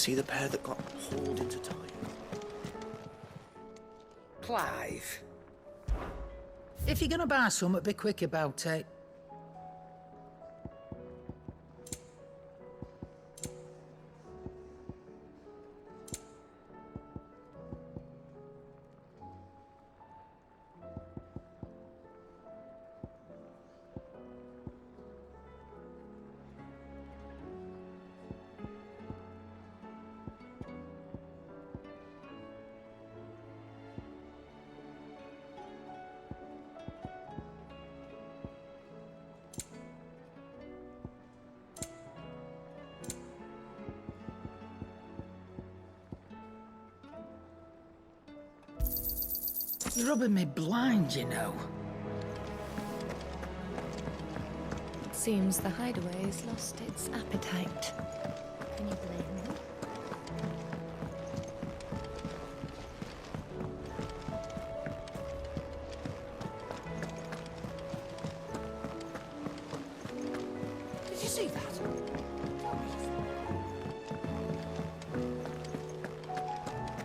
see the pair that got hauled into time? Clive. If you're gonna buy some, be quick about it. You're rubbing me blind, you know. It seems the hideaway has lost its appetite. Can you blame me? Did you see that?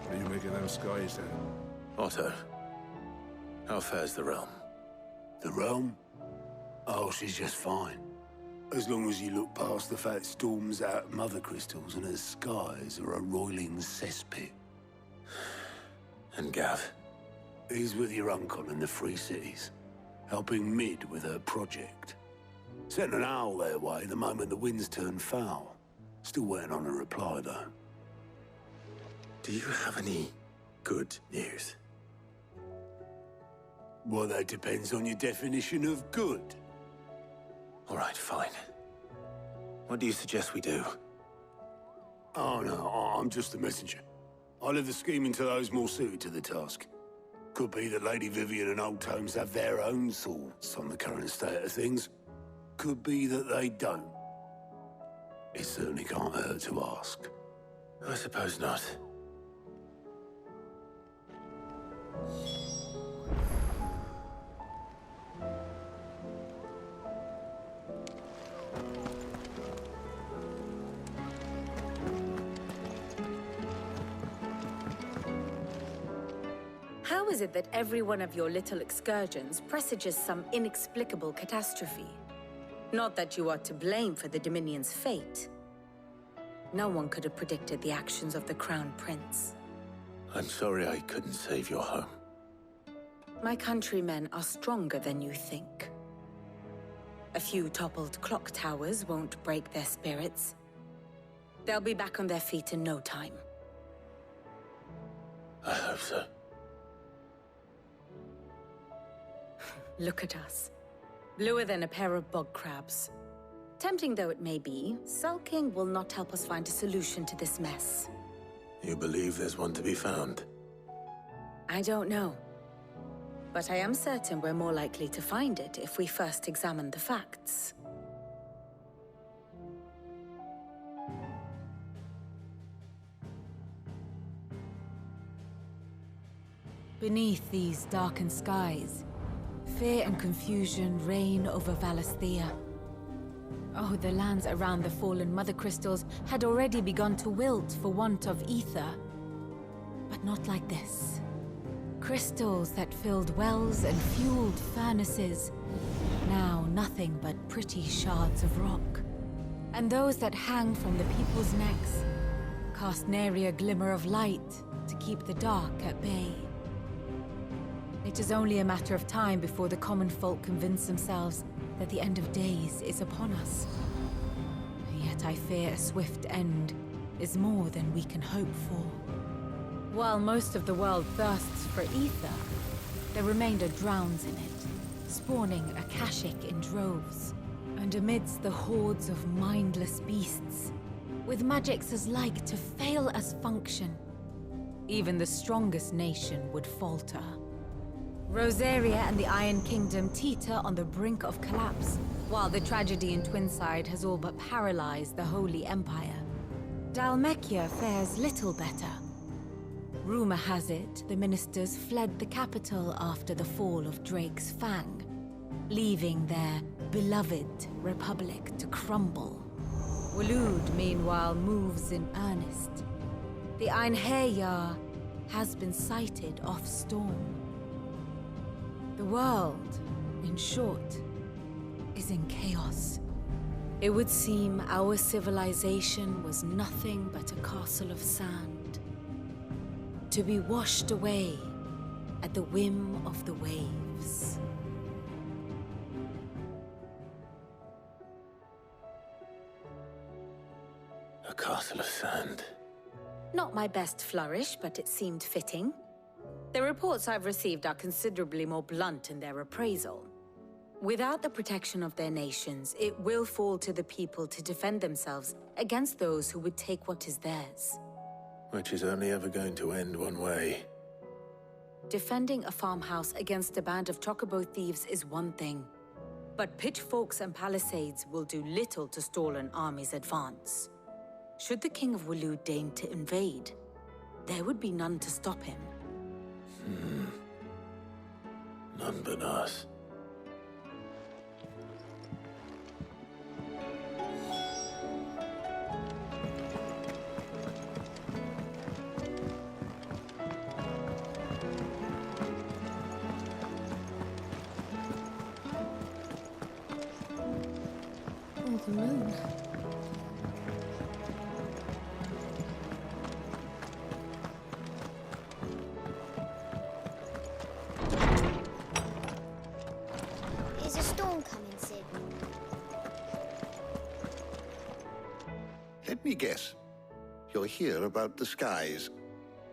What are you making them skies then? Otto, how fares the realm? The realm? Oh, she's just fine. As long as you look past the fat storms out mother crystals and her skies are a roiling cesspit. And Gav? He's with your uncle in the Free Cities, helping Mid with her project. Sent an owl their way the moment the winds turned foul. Still waiting on a reply, though. Do you have any good news? Well, that depends on your definition of good. All right, fine. What do you suggest we do? Oh, no, I'm just a messenger. I leave the scheming to those more suited to the task. Could be that Lady Vivian and Old Tomes have their own thoughts on the current state of things. Could be that they don't. It certainly can't hurt to ask. I suppose not. How is it that every one of your little excursions presages some inexplicable catastrophe? Not that you are to blame for the Dominion's fate. No one could have predicted the actions of the Crown Prince. I'm sorry I couldn't save your home. My countrymen are stronger than you think. A few toppled clock towers won't break their spirits. They'll be back on their feet in no time. I hope so. Look at us. Bluer than a pair of bog crabs. Tempting though it may be, sulking will not help us find a solution to this mess. You believe there's one to be found? I don't know. But I am certain we're more likely to find it if we first examine the facts. Beneath these darkened skies, fear and confusion reign over Valisthea. Oh, the lands around the fallen Mother Crystals had already begun to wilt for want of ether. But not like this. Crystals that filled wells and fueled furnaces, now nothing but pretty shards of rock. And those that hang from the people's necks cast nary a glimmer of light to keep the dark at bay. It is only a matter of time before the common folk convince themselves that the end of days is upon us. Yet I fear a swift end is more than we can hope for. While most of the world thirsts for ether, the remainder drowns in it, spawning Akashic in droves. And amidst the hordes of mindless beasts, with magics as like to fail as function, even the strongest nation would falter. Rosaria and the Iron Kingdom teeter on the brink of collapse, while the tragedy in Twinside has all but paralyzed the Holy Empire. Dhalmekia fares little better. Rumor has it the ministers fled the capital after the fall of Drake's Fang, leaving their beloved republic to crumble. Waloed, meanwhile, moves in earnest, The Einherjar has been sighted off Storm. The world, in short, is in chaos. It would seem our civilization was nothing but a castle of sand, to be washed away at the whim of the waves. A castle of sand. Not my best flourish, but it seemed fitting. The reports I've received are considerably more blunt in their appraisal. Without the protection of their nations, it will fall to the people to defend themselves against those who would take what is theirs. Which is only ever going to end one way. Defending a farmhouse against a band of chocobo thieves is one thing, but pitchforks and palisades will do little to stall an army's advance. Should the King of Waloed deign to invade, there would be none to stop him. None but us. Oh, the moon. Is a storm coming, Sid? Let me guess. You're here about the skies.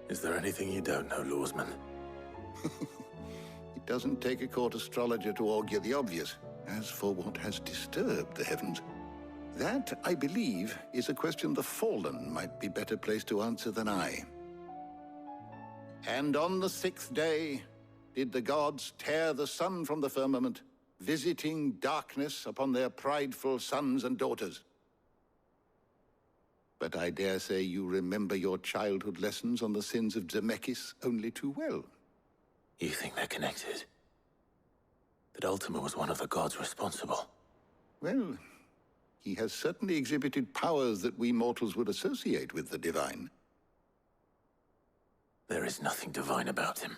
Is there anything you don't know, Lawsman? It doesn't take a court astrologer to augur the obvious. As for what has disturbed the heavens, that, I believe, is a question the Fallen might be better placed to answer than I. And on the 6th day did the gods tear the sun from the firmament, visiting darkness upon their prideful sons and daughters. But I dare say you remember your childhood lessons on the sins of Zemeckis only too well. You think they're connected? That Ultima was one of the gods responsible? Well, he has certainly exhibited powers that we mortals would associate with the divine. There is nothing divine about him.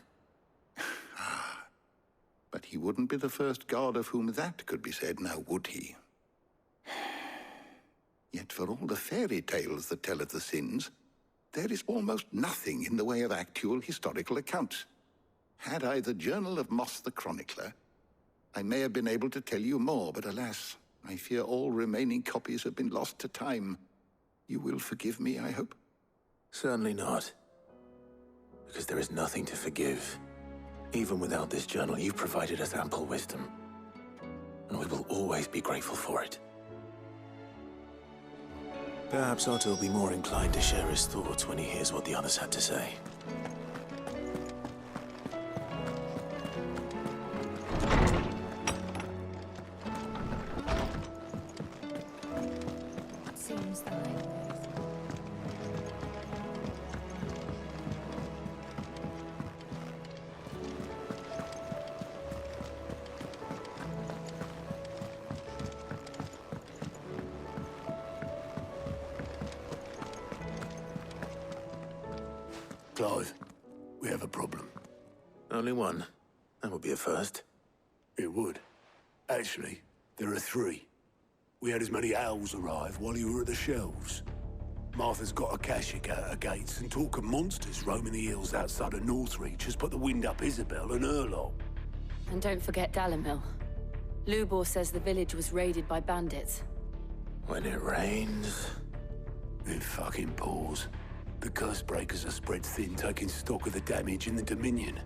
But he wouldn't be the first god of whom that could be said, now would he? Yet for all the fairy tales that tell of the sins, there is almost nothing in the way of actual historical accounts. Had I the Journal of Moss the Chronicler, I may have been able to tell you more, but alas, I fear all remaining copies have been lost to time. You will forgive me, I hope? Certainly not. Because there is nothing to forgive. Even without this journal, you've provided us ample wisdom. And we will always be grateful for it. Perhaps Otto will be more inclined to share his thoughts when he hears what the others had to say. Seems the highways. Clive, we have a problem. Only one. That would be a first. It would. Actually, there are 3. We had as many owls arrive while you were at the shelves. Martha's got a Kashik out her gates, and talk of monsters roaming the hills outside of Northreach has put the wind up Isabel and her lot. And don't forget Dalimil. Lubor says the village was raided by bandits. When it rains... It fucking pours. The curse breakers are spread thin, taking stock of the damage in the Dominion.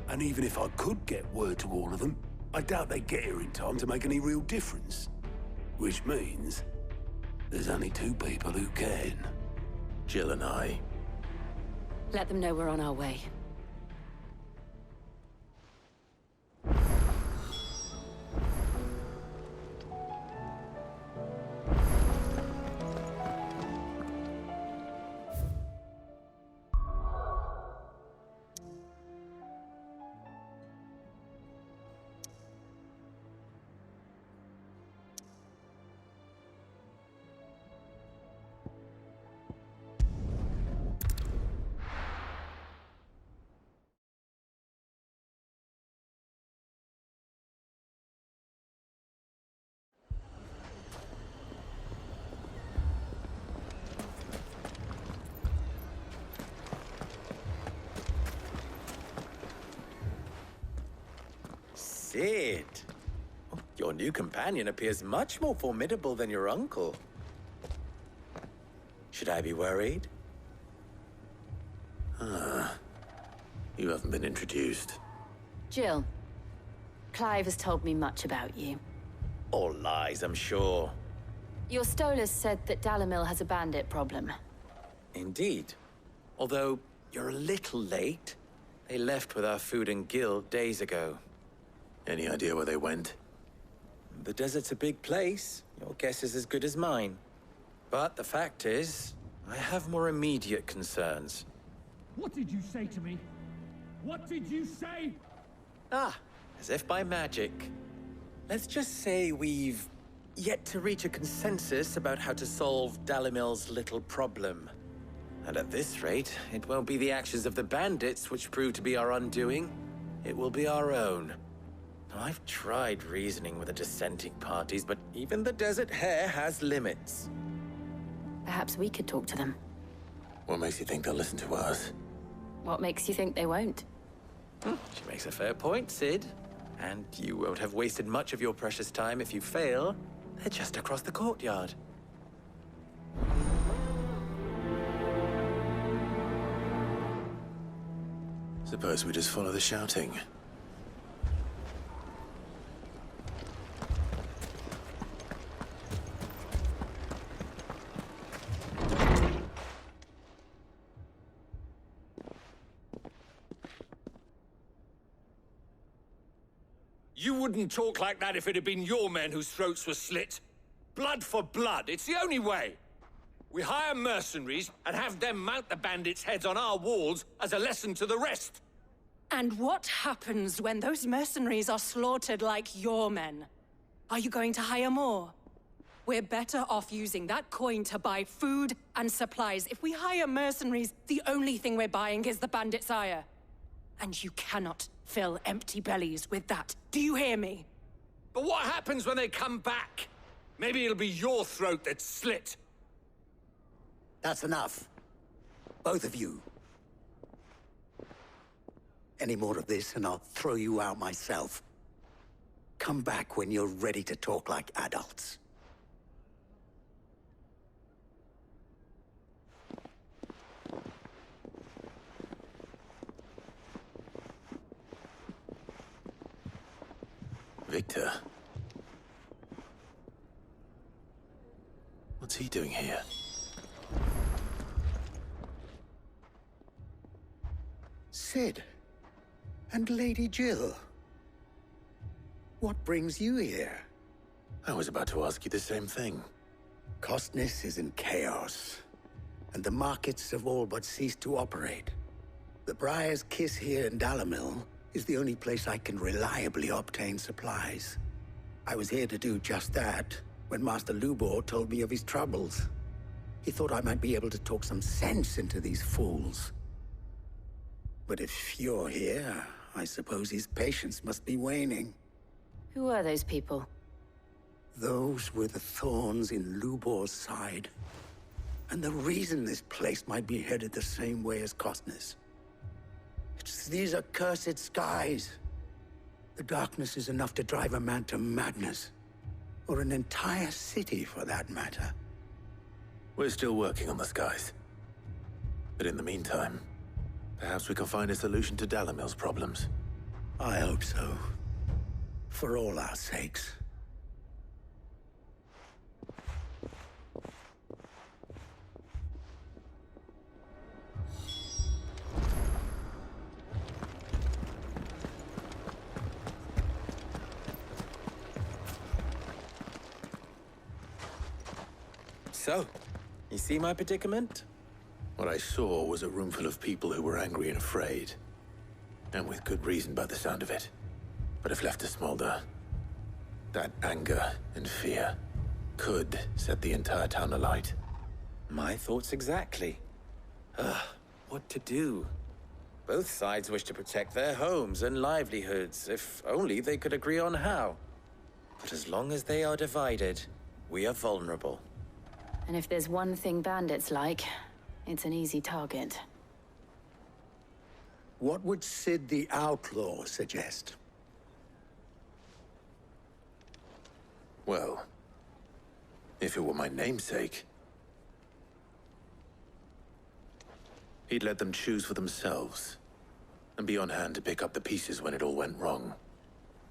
And even if I could get word to all of them, I doubt they'd get here in time to make any real difference. Which means there's only 2 people who can. Jill and I. Let them know we're on our way. Sid. Your new companion appears much more formidable than your uncle. Should I be worried? You haven't been introduced. Jill, Clive has told me much about you. All lies, I'm sure. Your Stolas said that Dalimil has a bandit problem. Indeed. Although, you're a little late. They left with our food and guild days ago. Any idea where they went? The desert's a big place. Your guess is as good as mine. But the fact is, I have more immediate concerns. What did you say to me? What did you say? As if by magic. Let's just say we've yet to reach a consensus about how to solve Dalimil's little problem. And at this rate, it won't be the actions of the bandits which prove to be our undoing. It will be our own. I've tried reasoning with the dissenting parties, but even the Desert Hare has limits. Perhaps we could talk to them. What makes you think they'll listen to us? What makes you think they won't? She makes a fair point, Sid. And you won't have wasted much of your precious time if you fail. They're just across the courtyard. Suppose we just follow the shouting. You wouldn't talk like that if it had been your men whose throats were slit. Blood for blood, it's the only way. We hire mercenaries and have them mount the bandits' heads on our walls as a lesson to the rest. And what happens when those mercenaries are slaughtered like your men? Are you going to hire more? We're better off using that coin to buy food and supplies. If we hire mercenaries, the only thing we're buying is the bandits' ire. And you cannot fill empty bellies with that. Do you hear me? But what happens when they come back? Maybe it'll be your throat that's slit. That's enough. Both of you. Any more of this and I'll throw you out myself. Come back when you're ready to talk like adults. Victor. What's he doing here? Sid. And Lady Jill. What brings you here? I was about to ask you the same thing. Costness is in chaos, and the markets have all but ceased to operate. The Briar's Kiss here in Dalimil is the only place I can reliably obtain supplies. I was here to do just that when Master Lubor told me of his troubles. He thought I might be able to talk some sense into these fools. But if you're here, I suppose his patience must be waning. Who are those people? Those were the thorns in Lubor's side. And the reason this place might be headed the same way as Costness. It's these accursed skies. The darkness is enough to drive a man to madness. Or an entire city, for that matter. We're still working on the skies. But in the meantime, perhaps we can find a solution to Dalimil's problems. I hope so. For all our sakes. So, you see my predicament? What I saw was a room full of people who were angry and afraid. And with good reason by the sound of it. But if left to smolder, that anger and fear could set the entire town alight. My thoughts exactly. What to do? Both sides wish to protect their homes and livelihoods, if only they could agree on how. But as long as they are divided, we are vulnerable. And if there's one thing bandits like, it's an easy target. What would Sid the Outlaw suggest? If it were my namesake, he'd let them choose for themselves, and be on hand to pick up the pieces when it all went wrong.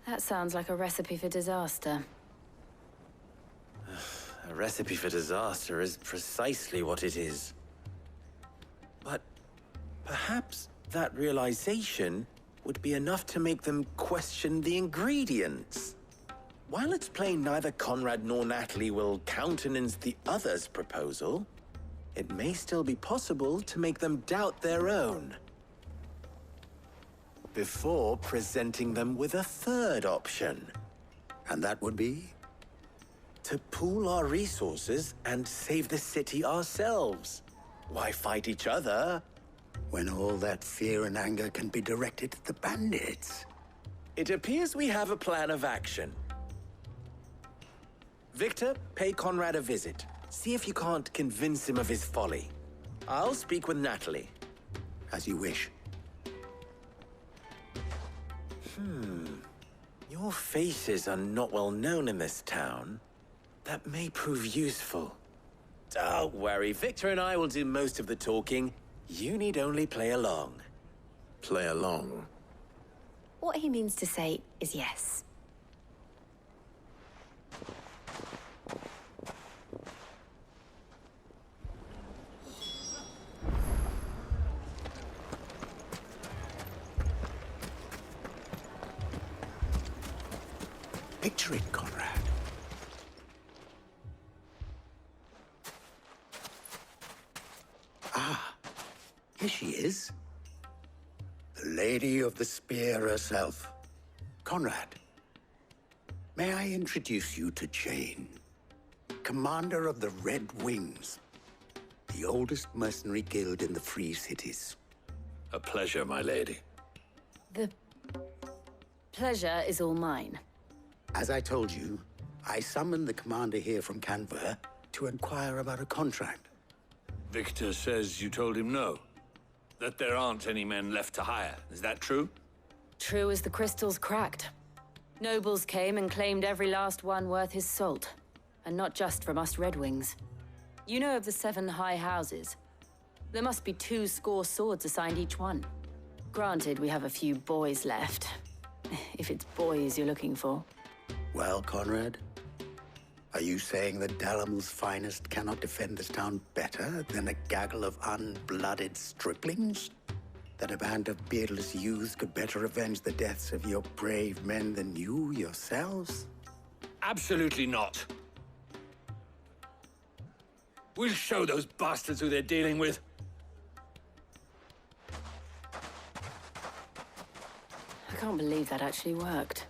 That sounds like a recipe for disaster. A recipe for disaster is precisely what it is. But perhaps that realization would be enough to make them question the ingredients. While it's plain neither Conrad nor Natalie will countenance the other's proposal, it may still be possible to make them doubt their own, before presenting them with a third option. And that would be? To pool our resources and save the city ourselves. Why fight each other when all that fear and anger can be directed at the bandits? It appears we have a plan of action. Victor, pay Conrad a visit. See if you can't convince him of his folly. I'll speak with Natalie. As you wish. Your faces are not well known in this town. That may prove useful. Don't worry, Victor and I will do most of the talking. You need only play along. Play along? What he means to say is yes. Picture it, Conrad. Ah, here she is. The Lady of the Spear herself. Conrad, may I introduce you to Jane, commander of the Red Wings, the oldest mercenary guild in the Free Cities. A pleasure, my lady. The pleasure is all mine. As I told you, I summoned the commander here from Canver to inquire about a contract. Victor says you told him no. That there aren't any men left to hire. Is that true? True as the crystals cracked. Nobles came and claimed every last one worth his salt. And not just from us Red Wings. You know of the 7 high houses. There must be 2 swords assigned each one. Granted, we have a few boys left. If it's boys you're looking for. Well, Conrad, are you saying that Dalamil's finest cannot defend this town better than a gaggle of unblooded striplings? That a band of beardless youths could better avenge the deaths of your brave men than you yourselves? Absolutely not. We'll show those bastards who they're dealing with. I can't believe that actually worked.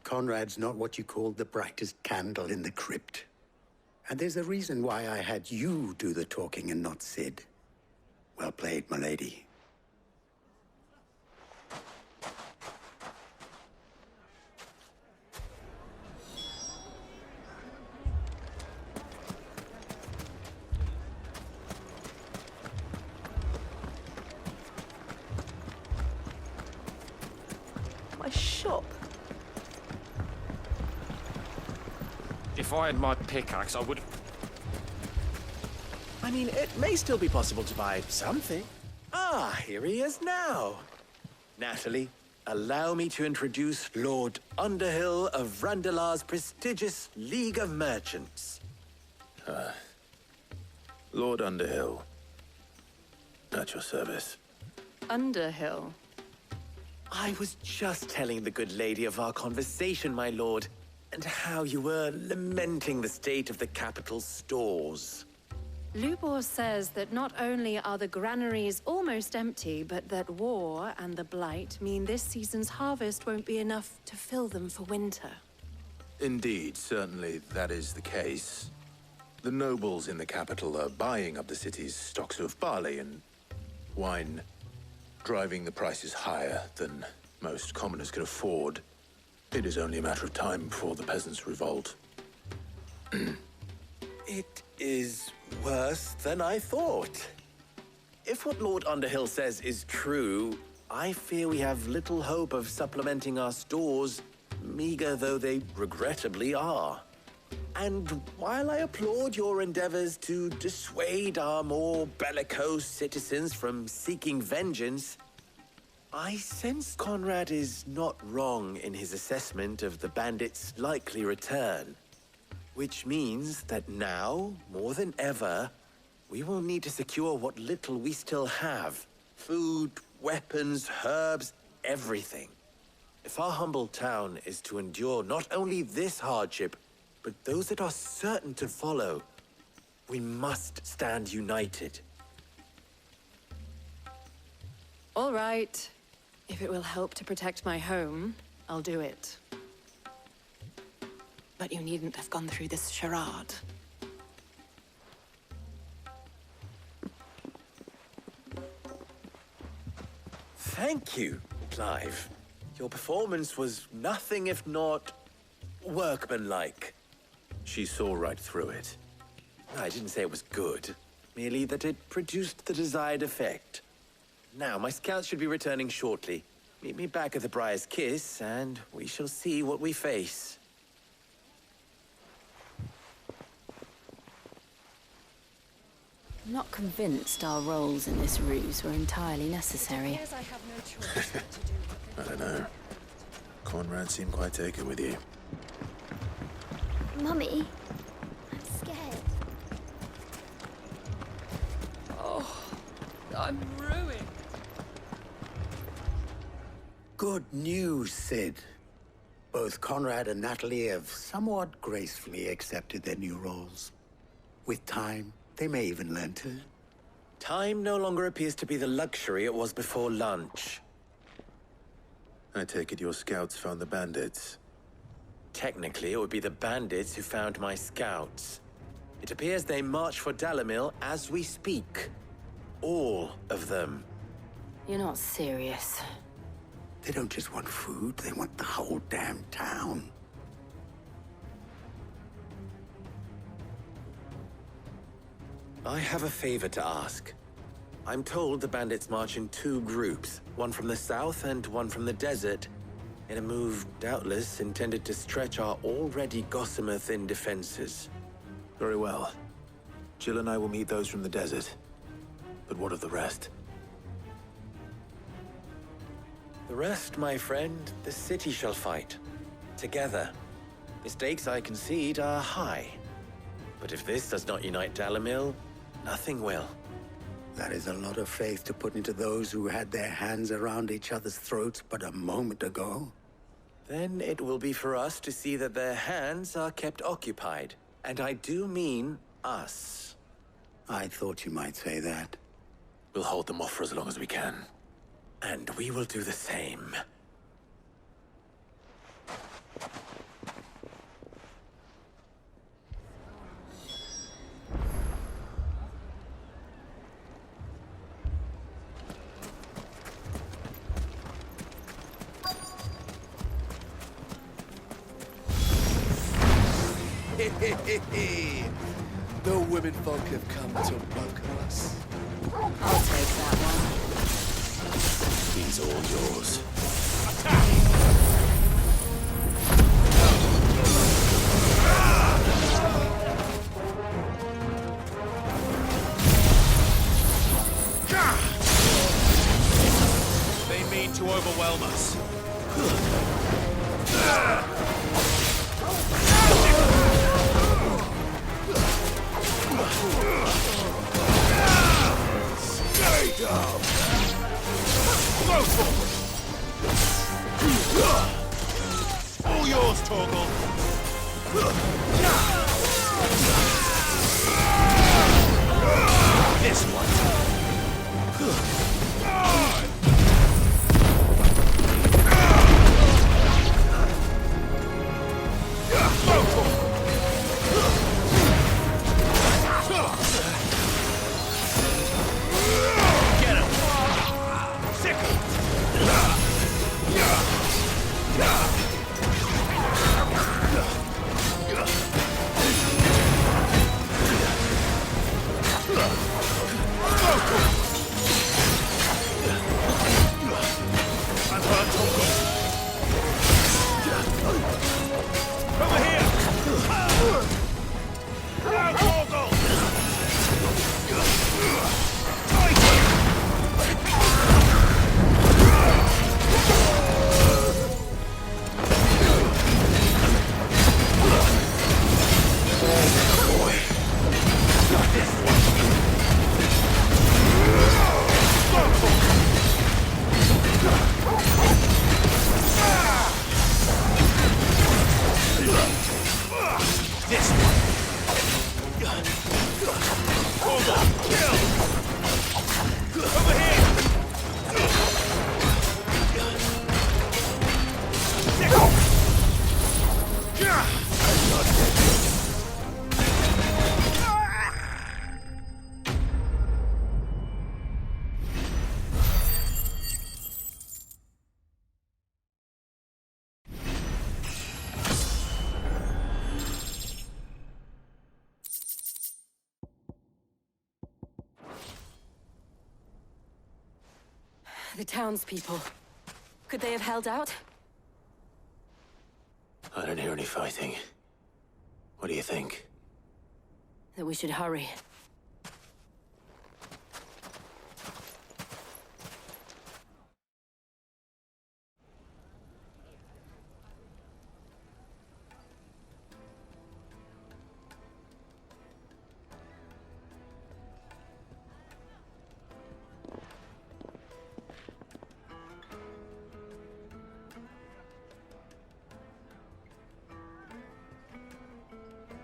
Conrad's not what you called the brightest candle in the crypt. And there's a reason why I had you do the talking and not Sid. Well played, my lady. My shop. If I had my pickaxe, I would... I mean, it may still be possible to buy something. Ah, here he is now. Natalie, allow me to introduce Lord Underhill of Randalar's prestigious League of Merchants. Lord Underhill. At your service. Underhill? I was just telling the good lady of our conversation, my lord, and how you were lamenting the state of the capital's stores. Lubor says that not only are the granaries almost empty, but that war and the Blight mean this season's harvest won't be enough to fill them for winter. Indeed, certainly that is the case. The nobles in the capital are buying up the city's stocks of barley and wine, driving the prices higher than most commoners can afford. It is only a matter of time before the peasants revolt. It is worse than I thought. If what Lord Underhill says is true, I fear we have little hope of supplementing our stores, meager though they regrettably are. And while I applaud your endeavors to dissuade our more bellicose citizens from seeking vengeance, I sense Conrad is not wrong in his assessment of the bandits' likely return. Which means that now, more than ever, we will need to secure what little we still have. Food, weapons, herbs, everything. If our humble town is to endure not only this hardship, but those that are certain to follow, we must stand united. All right. If it will help to protect my home, I'll do it. But you needn't have gone through this charade. Thank you, Clive. Your performance was nothing if not workmanlike. She saw right through it. I didn't say it was good, merely that it produced the desired effect. Now, my scouts should be returning shortly. Meet me back at the Briar's Kiss, and we shall see what we face. I'm not convinced our roles in this ruse were entirely necessary. I don't know. Conrad seemed quite taken with you. Mummy, I'm scared. Oh, I'm ruined. Good news, Sid. Both Conrad and Natalie have somewhat gracefully accepted their new roles. With time, they may even learn to. Time no longer appears to be the luxury it was before lunch. I take it your scouts found the bandits. Technically, it would be the bandits who found my scouts. It appears they march for Dalamil as we speak. All of them. You're not serious. They don't just want food, they want the whole damn town. I have a favor to ask. I'm told the bandits march in two groups, one from the south and one from the desert, in a move doubtless intended to stretch our already gossamer-thin defenses. Very well. Jill and I will meet those from the desert. But what of the rest? The rest, my friend, the city shall fight. Together. The stakes, I concede, are high. But if this does not unite Dalamil, nothing will. That is a lot of faith to put into those who had their hands around each other's throats but a moment ago. Then it will be for us to see that their hands are kept occupied. And I do mean us. I thought you might say that. We'll hold them off for as long as we can. And we will do the same. The women folk have come to welcome us. I'll take that one. He's all yours. They mean to overwhelm us. Stay down! Go forward! All yours, Torgal! This one! Get him! Sickle! The townspeople. Could they have held out? I don't hear any fighting. What do you think? That we should hurry.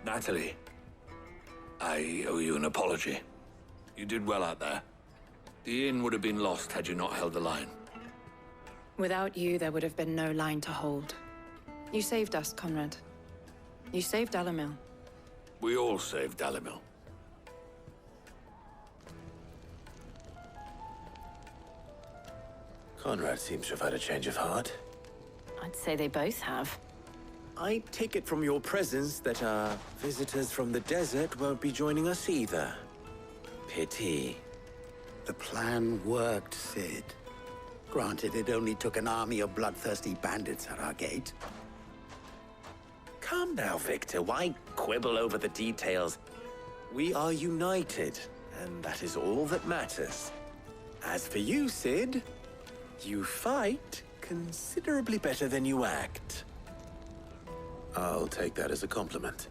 Natalie, I owe you an apology. You did well out there. The inn would have been lost had you not held the line. Without you, there would have been no line to hold. You saved us, Conrad. You saved Dalamil. We all saved Dalamil. Conrad seems to have had a change of heart. I'd say they both have. I take it from your presence that our visitors from the desert won't be joining us either. Pity. The plan worked, Sid. Granted, it only took an army of bloodthirsty bandits at our gate. Calm now, Victor. Why quibble over the details? We are united, and that is all that matters. As for you, Sid, you fight considerably better than you act. I'll take that as a compliment.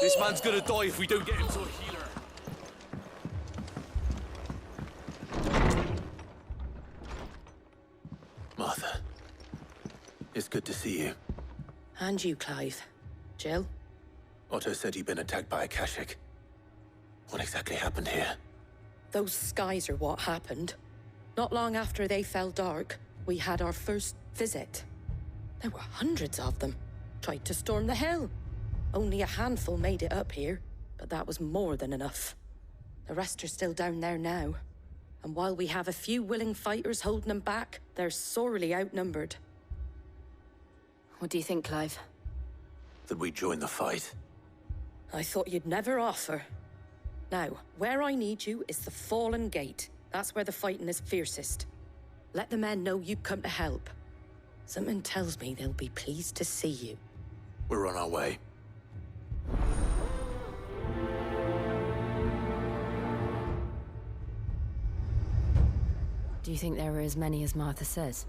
This man's gonna die if we don't get him to a healer. Martha, it's good to see you. And you, Clive. Jill? Otto said you'd been attacked by a Kashik. What exactly happened here? Those skies are what happened. Not long after they fell dark, we had our first visit. There were hundreds of them. Tried to storm the hill. Only a handful made it up here, but that was more than enough. The rest are still down there now. And while we have a few willing fighters holding them back, they're sorely outnumbered. What do you think, Clive? That we join the fight? I thought you'd never offer. Now, where I need you is the Fallen Gate. That's where the fighting is fiercest. Let the men know you've come to help. Something tells me they'll be pleased to see you. We're on our way. Do you think there are as many as Martha says?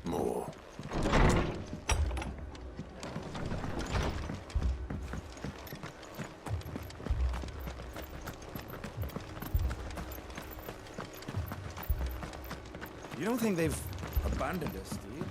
More. You don't think they've abandoned us, do you?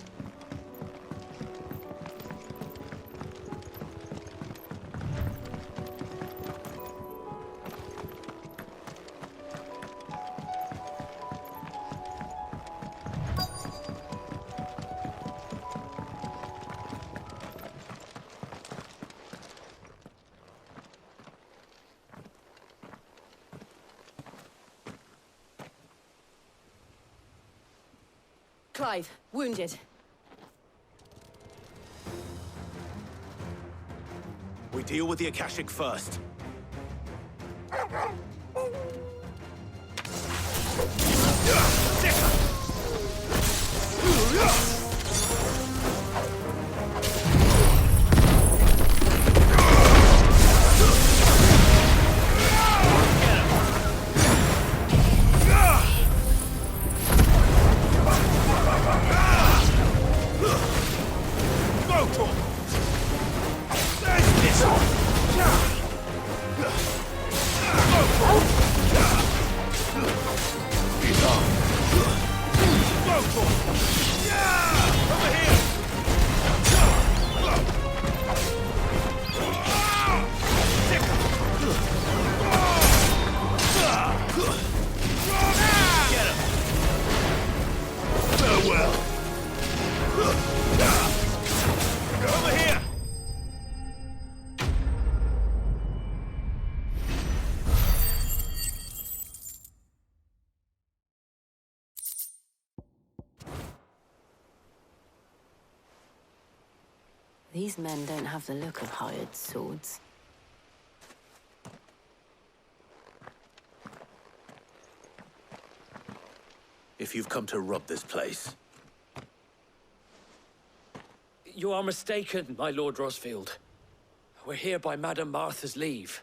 Clive, wounded. We deal with the Akashic first. Go! These men don't have the look of hired swords. If you've come to rob this place, You are mistaken, my Lord Rosfield. We're here by Madame Martha's leave.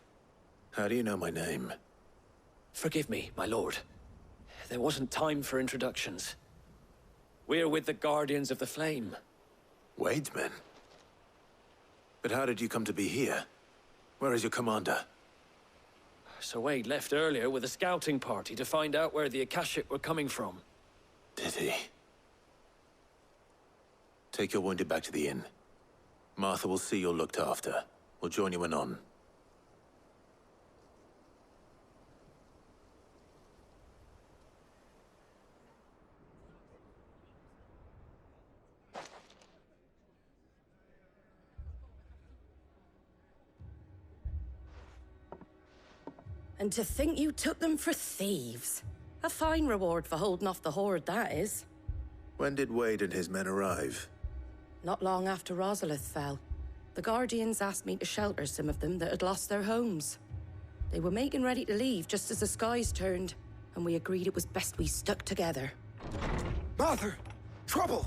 how do you know my name? Forgive me, my lord. There wasn't time for introductions. We're with the Guardians of the Flame. Wade's men? But how did you come to be here? Where is your commander? Sir Wade left earlier with a scouting party to find out where the Akashic were coming from. Did he? Take your wounded back to the inn. Martha will see you're looked after. We'll join you anon. And to think you took them for thieves. A fine reward for holding off the horde, that is. When did Wade and his men arrive? Not long after Rosalith fell, the Guardians asked me to shelter some of them that had lost their homes. They were making ready to leave just as the skies turned, and we agreed it was best we stuck together. Martha! Trouble!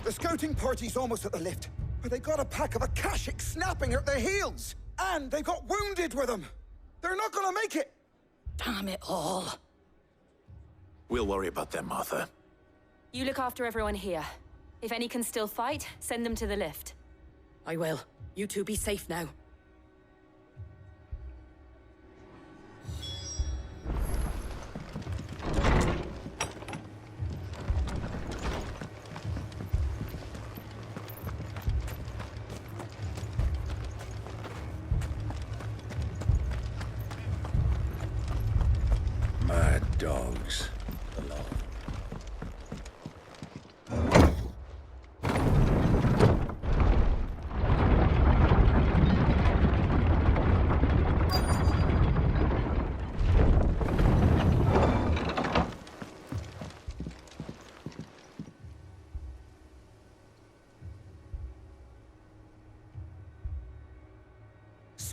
The scouting party's almost at the lift, but they got a pack of Akashic snapping at their heels! And they got wounded with them! They're not gonna make it! Damn it all. We'll worry about them, Martha. You look after everyone here. If any can still fight, send them to the lift. I will. You two be safe now. Mad dogs. Alone.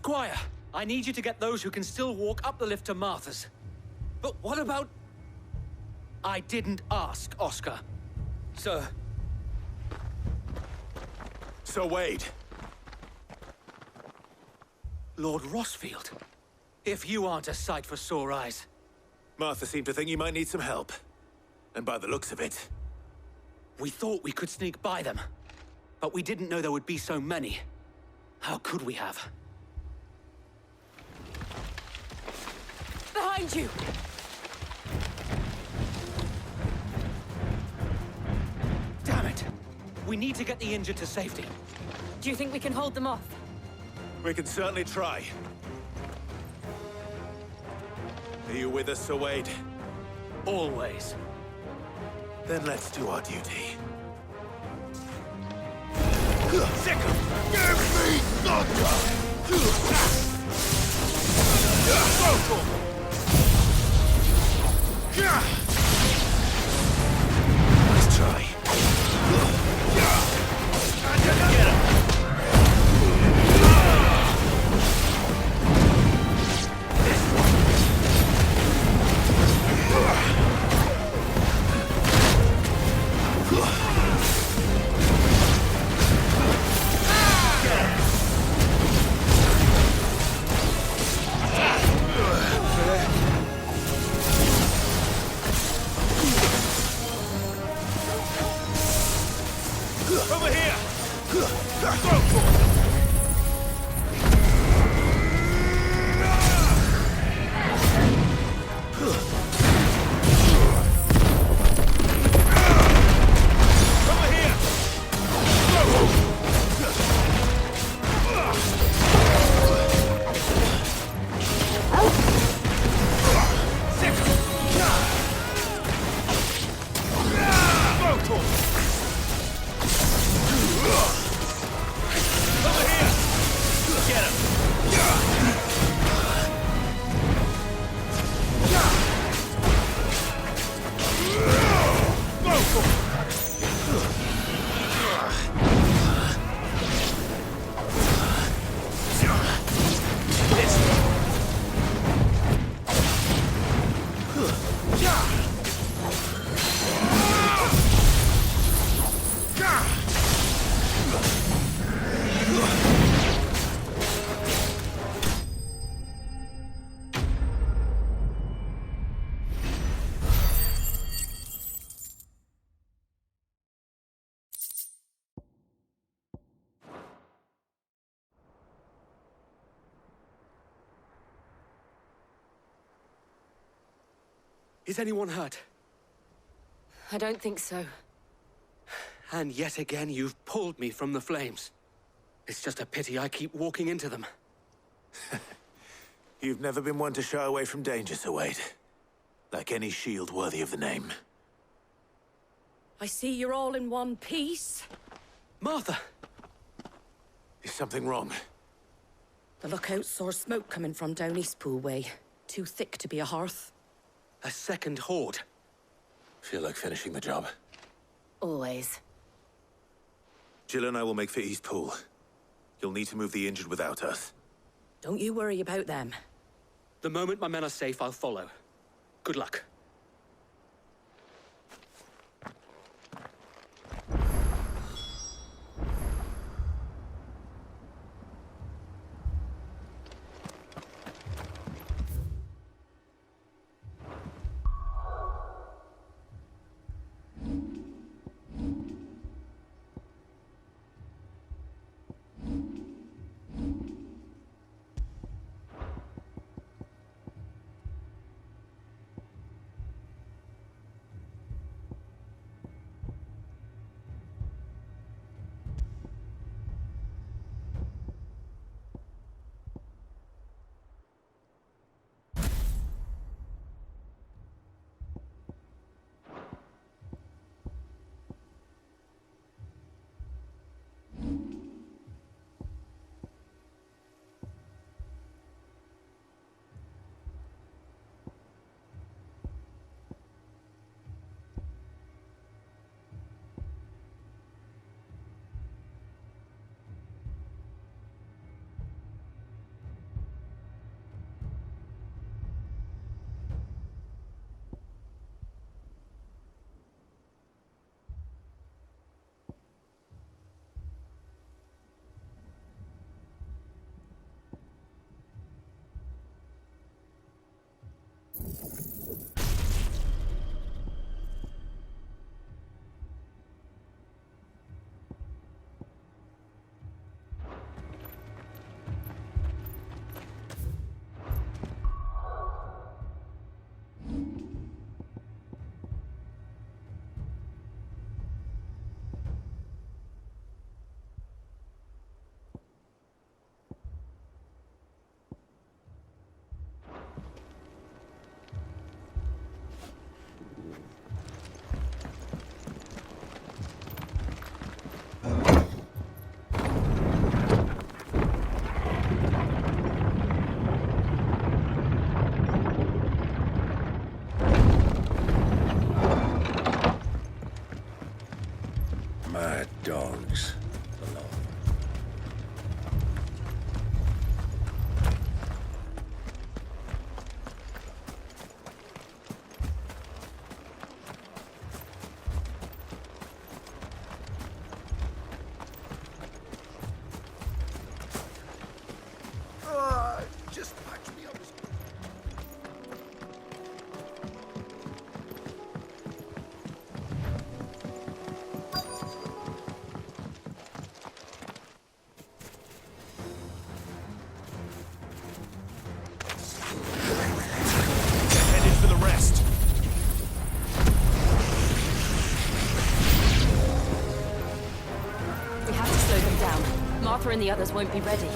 Squire, I need you to get those who can still walk up the lift to Martha's. But what about... I didn't ask, Oscar. Sir. Sir Wade. Lord Rosfield. If you aren't a sight for sore eyes. Martha seemed to think you might need some help. And by the looks of it... We thought we could sneak by them. But we didn't know there would be so many. How could we have? Behind you! Damn it! We need to get the injured to safety. Do you think we can hold them off? We can certainly try. Are you with us, Sir Wade? Always. Then let's do our duty. Sick of... Give me Let's try. Get him! Over here! Get him! Is anyone hurt? I don't think so. And yet again, you've pulled me from the flames. It's just a pity I keep walking into them. You've never been one to shy away from danger, Sir Wade. Like any shield worthy of the name. I see you're all in one piece. Martha! Is something wrong? The lookout saw smoke coming from down Eastpool way. Too thick to be a hearth. A second horde. Feel like finishing the job. Always. Jill and I will make for Eastpool. You'll need to move the injured without us. Don't you worry about them. The moment my men are safe, I'll follow. Good luck. Mad dogs. Just patch me up. Headed for the rest. We have to slow them down. Martha and the others won't be ready.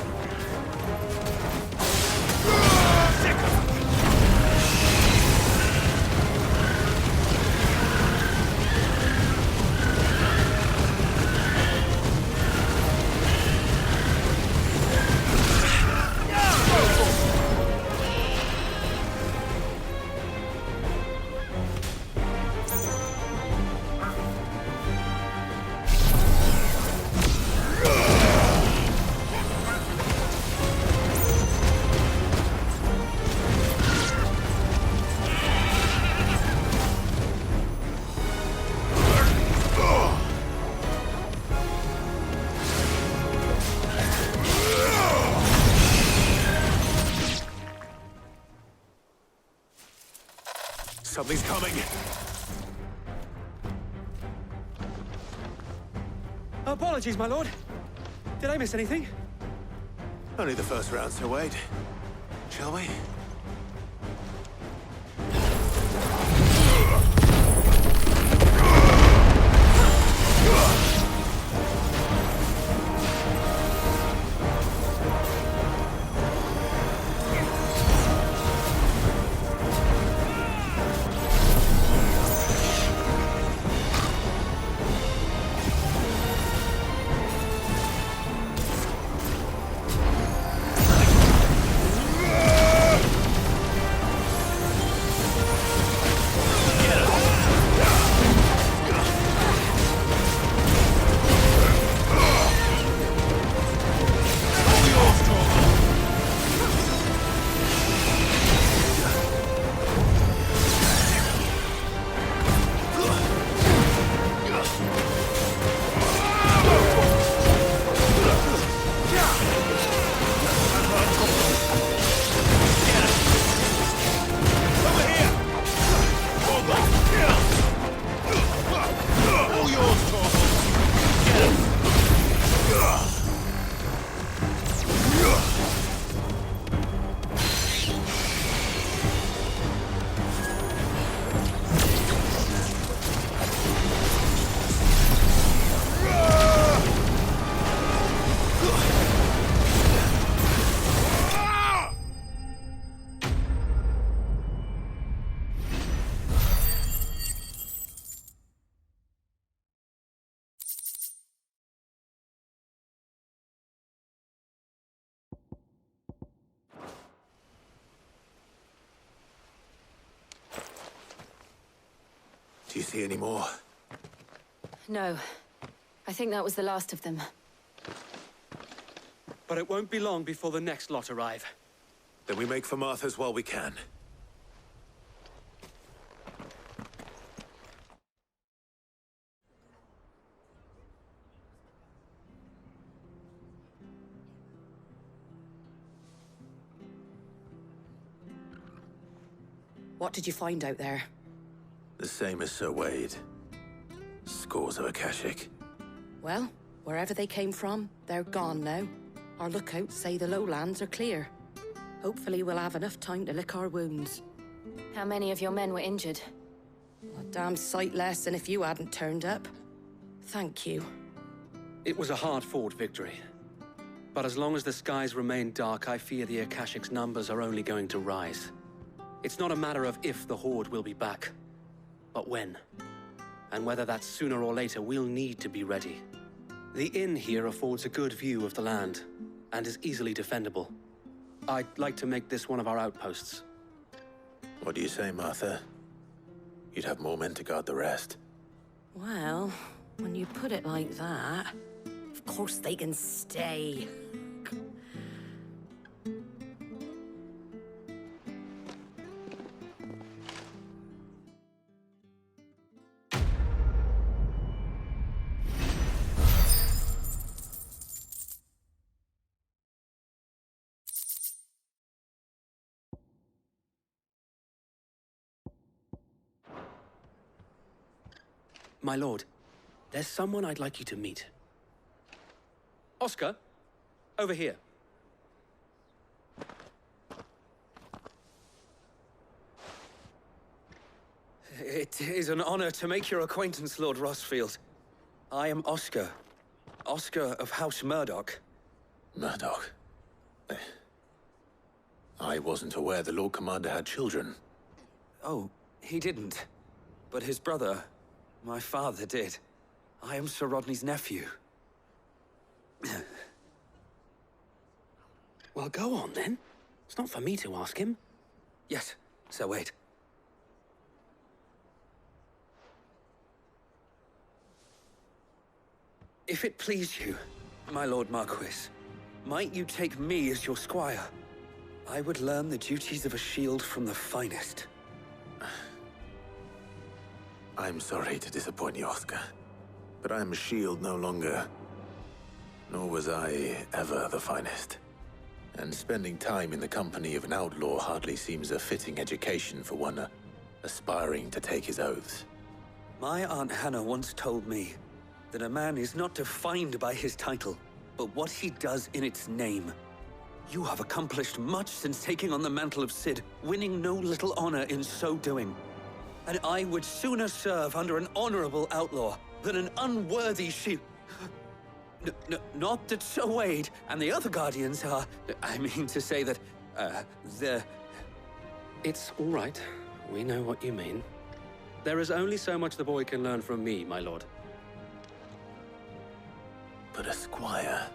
Something's coming. Apologies, my lord. Did I miss anything? Only the first round, Sir Wade. Shall we? Do you see any more? No. I think that was the last of them. But it won't be long before the next lot arrive. Then we make for Martha's while we can. What did you find out there? The same as Sir Wade. Scores of Akashic. Well, wherever they came from, they're gone now. Our lookouts say the lowlands are clear. Hopefully we'll have enough time to lick our wounds. How many of your men were injured? A damn sight less than if you hadn't turned up. Thank you. It was a hard-fought victory. But as long as the skies remain dark, I fear the Akashic's numbers are only going to rise. It's not a matter of if the Horde will be back, but when. And whether that's sooner or later, we'll need to be ready. The inn here affords a good view of the land, and is easily defendable. I'd like to make this one of our outposts. What do you say, Martha? You'd have more men to guard the rest. Well, when you put it like that, of course they can stay. My lord, there's someone I'd like you to meet. Oscar, over here. It is an honor to make your acquaintance, Lord Rossfield. I am Oscar. Oscar of House Murdoch. Murdoch? I wasn't aware the Lord Commander had children. Oh, he didn't. But his brother, my father, did. I am Sir Rodney's nephew. Well, go on, then. It's not for me to ask him. Yes, Sir Wade. If it please you, my Lord Marquis, might you take me as your squire? I would learn the duties of a shield from the finest. I'm sorry to disappoint you, Oscar, but I am a shield no longer. Nor was I ever the finest. And spending time in the company of an outlaw hardly seems a fitting education for one aspiring to take his oaths. My Aunt Hannah once told me that a man is not defined by his title, but what he does in its name. You have accomplished much since taking on the mantle of Cid, winning no little honor in so doing. And I would sooner serve under an honorable outlaw than an unworthy shield. Not that Sir Wade and the other Guardians are... I mean to say that, they're... It's all right. We know what you mean. There is only so much the boy can learn from me, my lord. But a squire...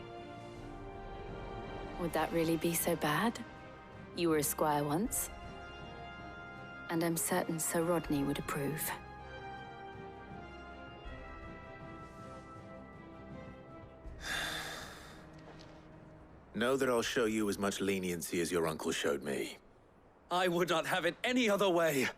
Would that really be so bad? You were a squire once. And I'm certain Sir Rodney would approve. Know that I'll show you as much leniency as your uncle showed me. I would not have it any other way.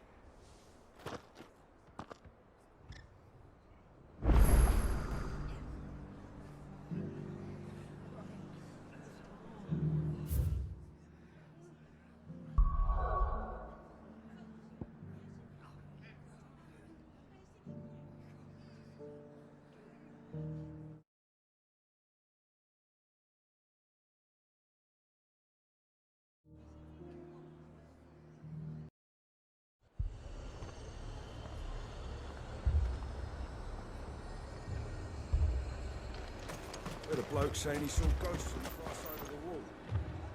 Heard a bloke saying he saw ghosts on the far side of the wall.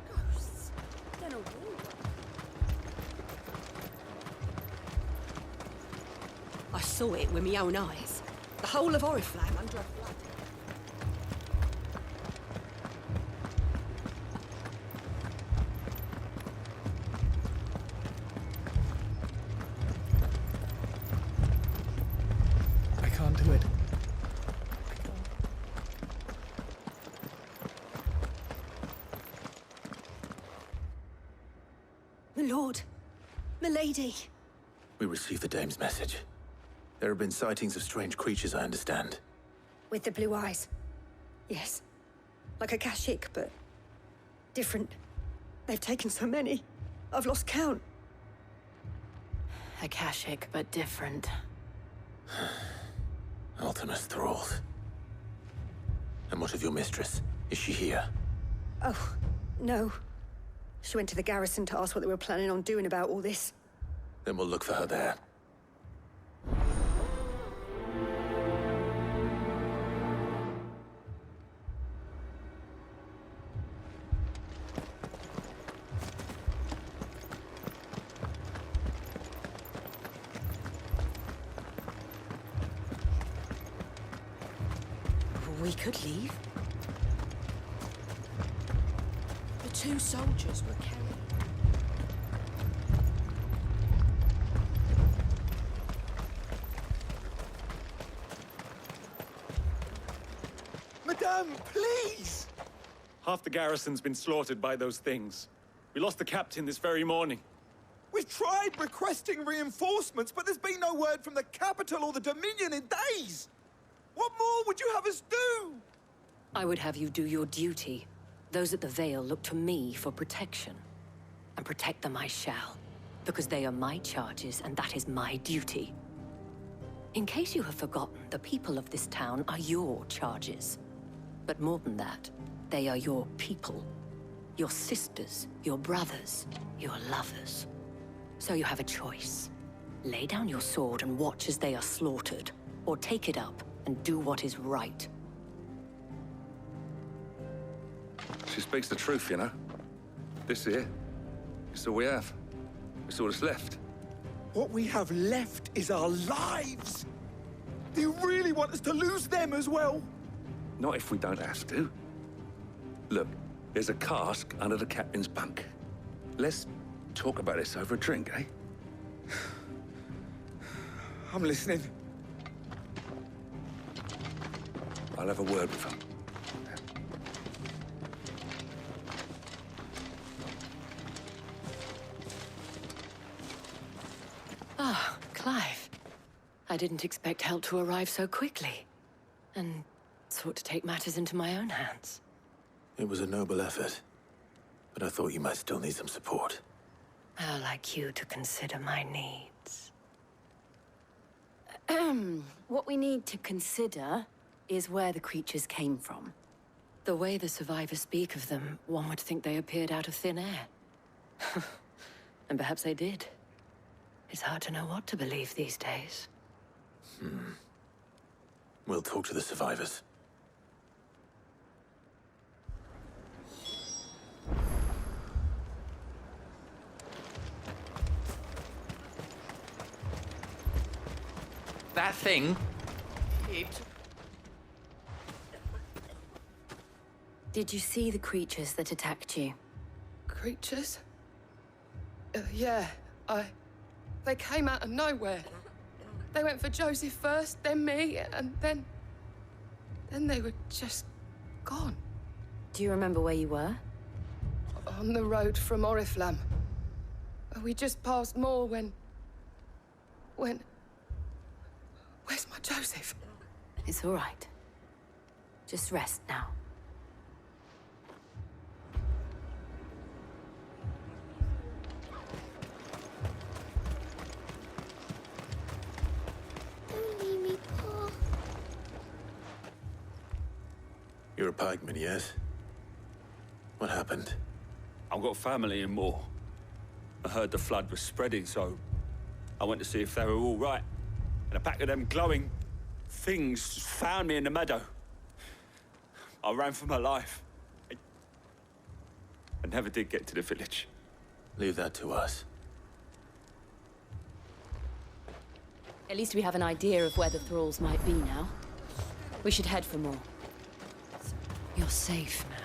Ghosts? Then a wall? I saw it with my own eyes. The whole of Oriflamme under a flood. conduit. My lord. My lady. We received the dame's message. There have been sightings of strange creatures, I understand. With the blue eyes. Yes. Like a Kashik, but different. They've taken so many. I've lost count. Akashic, but different. Ultimus thralls. And what of your mistress? Is she here? Oh, no. She went to the garrison to ask what they were planning on doing about all this. Then we'll look for her there. We could leave. The two soldiers were carrying. Madame, please! Half the garrison's been slaughtered by those things. We lost the captain this very morning. We've tried requesting reinforcements, but there's been no word from the capital or the Dominion in days! What more would you have us do? I would have you do your duty. Those at the Vale look to me for protection. And protect them I shall. Because they are my charges, and that is my duty. In case you have forgotten, the people of this town are your charges. But more than that, they are your people. Your sisters, your brothers, your lovers. So you have a choice. Lay down your sword and watch as they are slaughtered, or take it up and do what is right. She speaks the truth, you know. This here, it's all we have. It's all that's left. What we have left is our lives! Do you really want us to lose them as well? Not if we don't have to. Look, there's a cask under the captain's bunk. Let's talk about this over a drink, eh? I'm listening. I'll have a word with her. Ah, Clive. I didn't expect help to arrive so quickly. And sought to take matters into my own hands. It was a noble effort. But I thought you might still need some support. I'd like you to consider my needs. What we need to consider is where the creatures came from. The way the survivors speak of them, one would think they appeared out of thin air. And perhaps they did. It's hard to know what to believe these days. We'll talk to the survivors. That thing... Did you see the creatures that attacked you? Creatures? Yeah, They came out of nowhere. They went for Joseph first, then me, and then they were just gone. Do you remember where you were? On the road from Oriflamme. We just passed Moor when... Where's my Joseph? It's all right. Just rest now. Don't leave me, Paul. You're a pikeman, yes? What happened? I've got family in Moor. I heard the flood was spreading, so I went to see if they were all right. And a pack of them glowing things found me in the meadow. I ran for my life. I never did get to the village. Leave that to us. At least we have an idea of where the thralls might be now. We should head for more. You're safe now.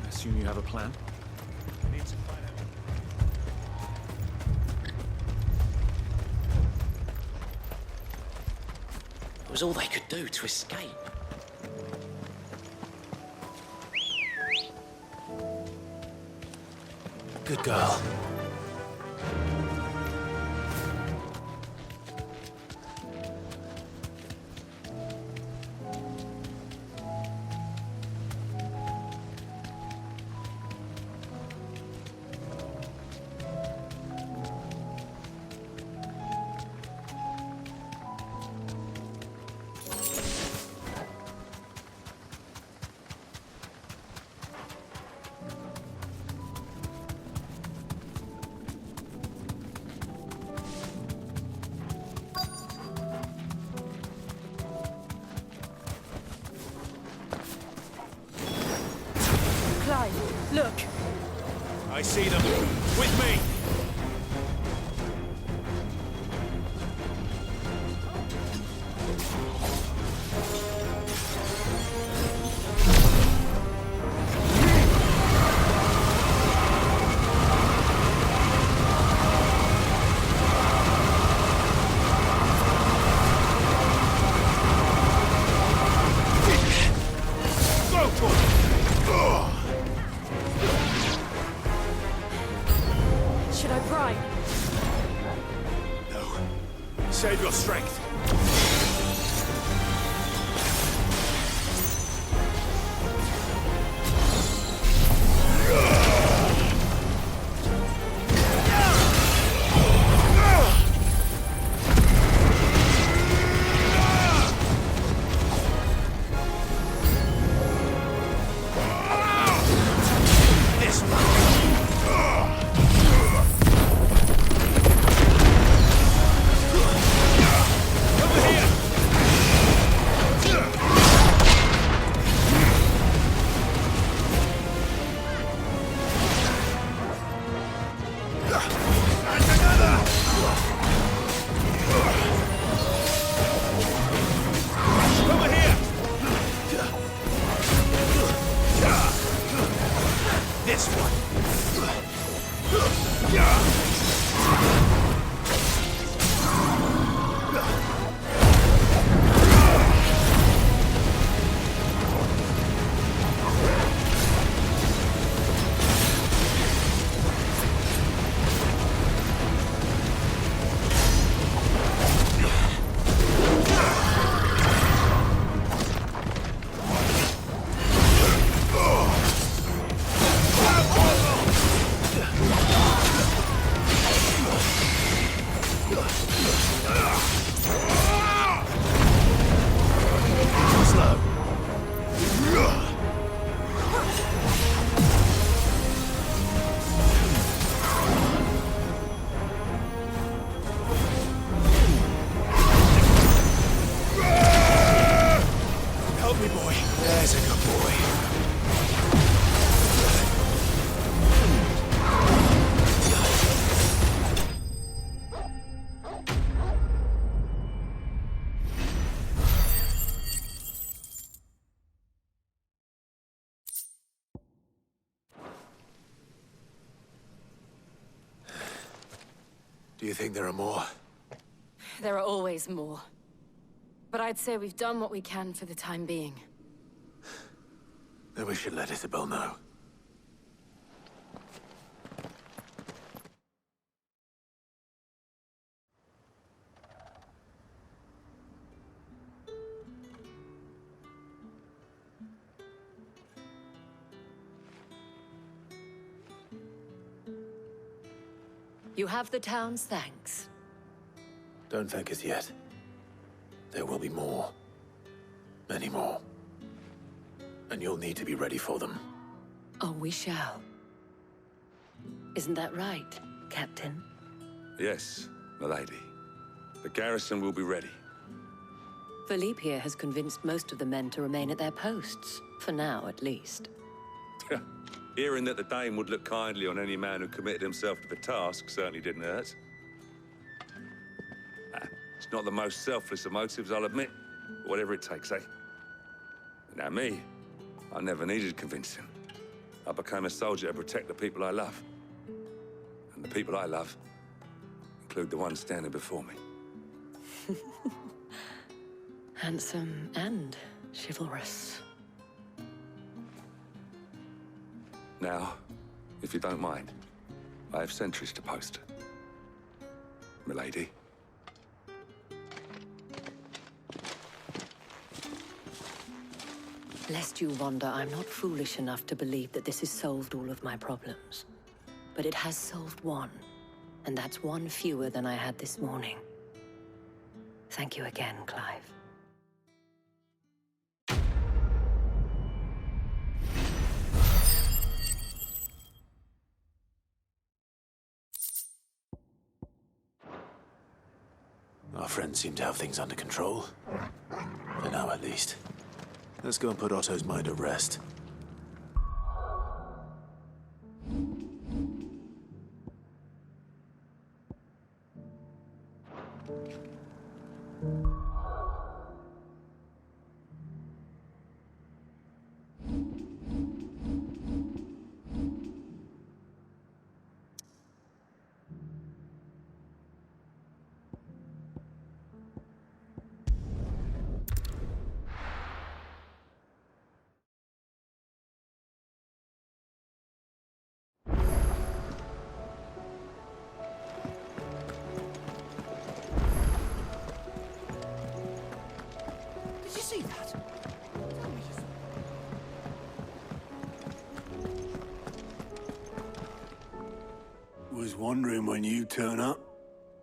I assume you have a plan? It was all they could do to escape. Good girl. Look! I see them. With me! Should I pry? No. Save your strength. Do you think there are more? There are always more. But I'd say we've done what we can for the time being. Then we should let Isabel know. You have the town's thanks. Don't thank us yet. There will be more. Many more. And you'll need to be ready for them. Oh, we shall. Isn't that right, Captain? Yes, milady. The garrison will be ready. Philippe here has convinced most of the men to remain at their posts. For now, at least. Hearing that the Dane would look kindly on any man who committed himself to the task certainly didn't hurt. It's not the most selfless of motives, I'll admit. But whatever it takes, eh? But now me, I never needed convincing. I became a soldier to protect the people I love. And the people I love include the one standing before me. Handsome and chivalrous. Now, if you don't mind, I have sentries to post. Milady. Lest you wonder, I'm not foolish enough to believe that this has solved all of my problems. But it has solved one, and that's one fewer than I had this morning. Thank you again, Clive. Our friends seem to have things under control. For now, at least. Let's go and put Otto's mind at rest. Did you see that? Was wondering when you turn up.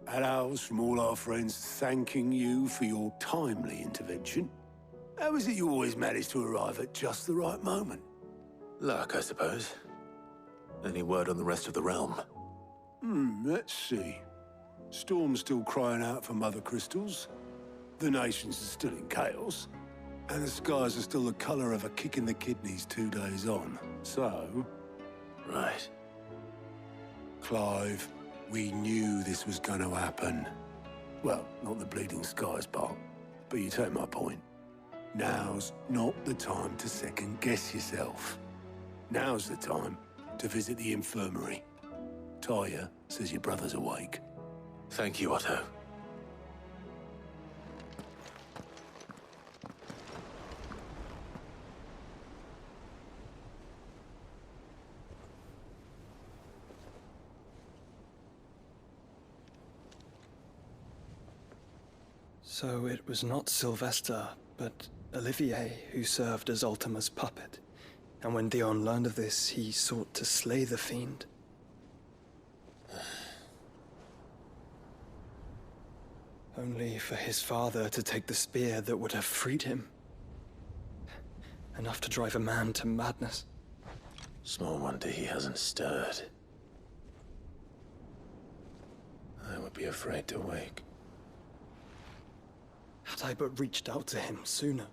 Had owls from all our friends thanking you for your timely intervention. How is it you always manage to arrive at just the right moment? Luck, I suppose. Any word on the rest of the realm? Let's see. Storm's still crying out for mother crystals. The nations are still in chaos. And the skies are still the colour of a kick in the kidneys 2 days on. So... Right. Clive, we knew this was going to happen. Well, not the bleeding skies part, but you take my point. Now's not the time to second-guess yourself. Now's the time to visit the infirmary. Talia says your brother's awake. Thank you, Otto. So it was not Sylvester, but Olivier who served as Ultima's puppet. And when Dion learned of this, he sought to slay the fiend. Only for his father to take the spear that would have freed him. Enough to drive a man to madness. Small wonder he hasn't stirred. I would be afraid to wake. Had I but reached out to him sooner,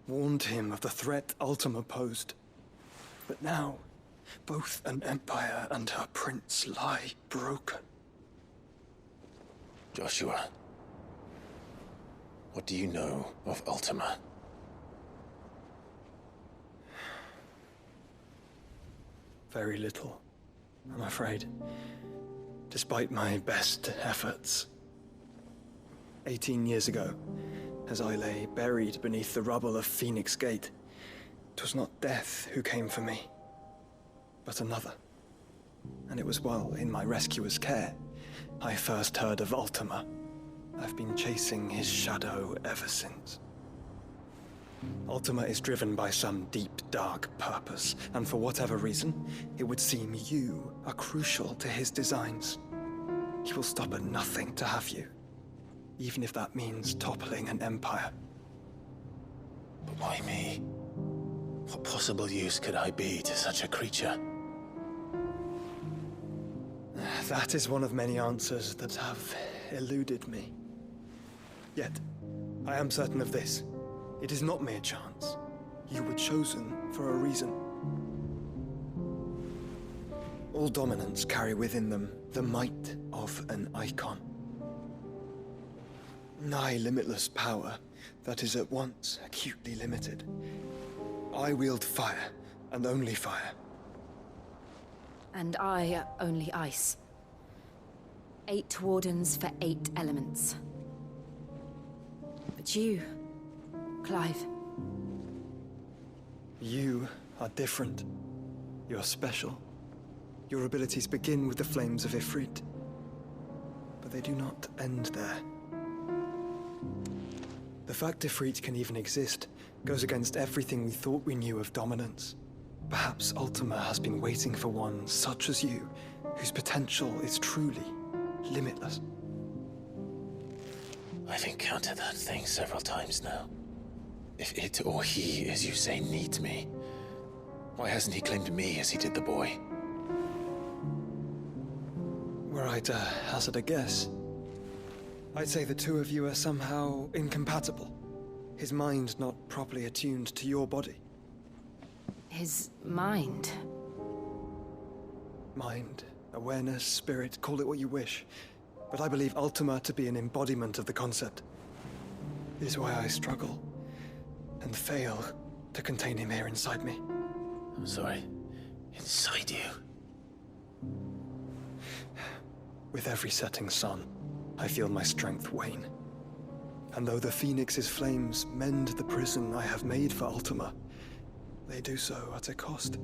warned him of the threat Ultima posed. But now, both an empire and her prince lie broken. Joshua, what do you know of Ultima? Very little, I'm afraid. Despite my best efforts. 18 years ago, as I lay buried beneath the rubble of Phoenix Gate, 'twas not death who came for me, but another. And it was while in my rescuer's care, I first heard of Ultima. I've been chasing his shadow ever since. Ultima is driven by some deep, dark purpose, and for whatever reason, it would seem you are crucial to his designs. He will stop at nothing to have you, even if that means toppling an empire. But why me? What possible use could I be to such a creature? That is one of many answers that have eluded me. Yet, I am certain of this. It is not mere chance. You were chosen for a reason. All dominants carry within them the might of an icon. Nigh limitless power that is at once acutely limited. I wield fire, and only fire. And I only ice. 8 wardens for 8 elements. But you, Clive. You are different. You're special. Your abilities begin with the flames of Ifrit. But they do not end there. The fact Ifrit can even exist goes against everything we thought we knew of dominance. Perhaps Ultima has been waiting for one such as you, whose potential is truly limitless. I've encountered that thing several times now. If it or he, as you say, needs me, why hasn't he claimed me as he did the boy? Were I to hazard a guess, I'd say the two of you are somehow incompatible. His mind not properly attuned to your body. His mind? Mind, awareness, spirit, call it what you wish. But I believe Ultima to be an embodiment of the concept. It is why I struggle and fail to contain him here inside me. I'm sorry. Inside you? With every setting sun, I feel my strength wane. And though the Phoenix's flames mend the prison I have made for Ultima, they do so at a cost.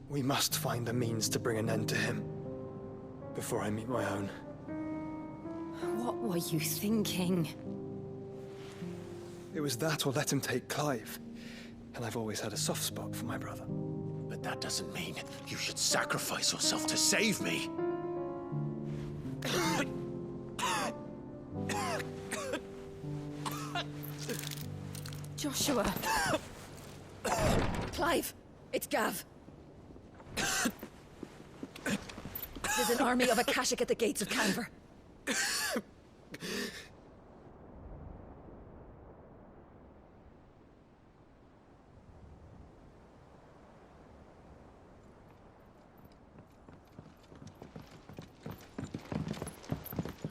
We must find a means to bring an end to him before I meet my own. What were you thinking? It was that or let him take Clive. And I've always had a soft spot for my brother. But that doesn't mean you should sacrifice yourself to save me. Joshua! Clive! It's Gav! There's an army of Akashic at the gates of Canver.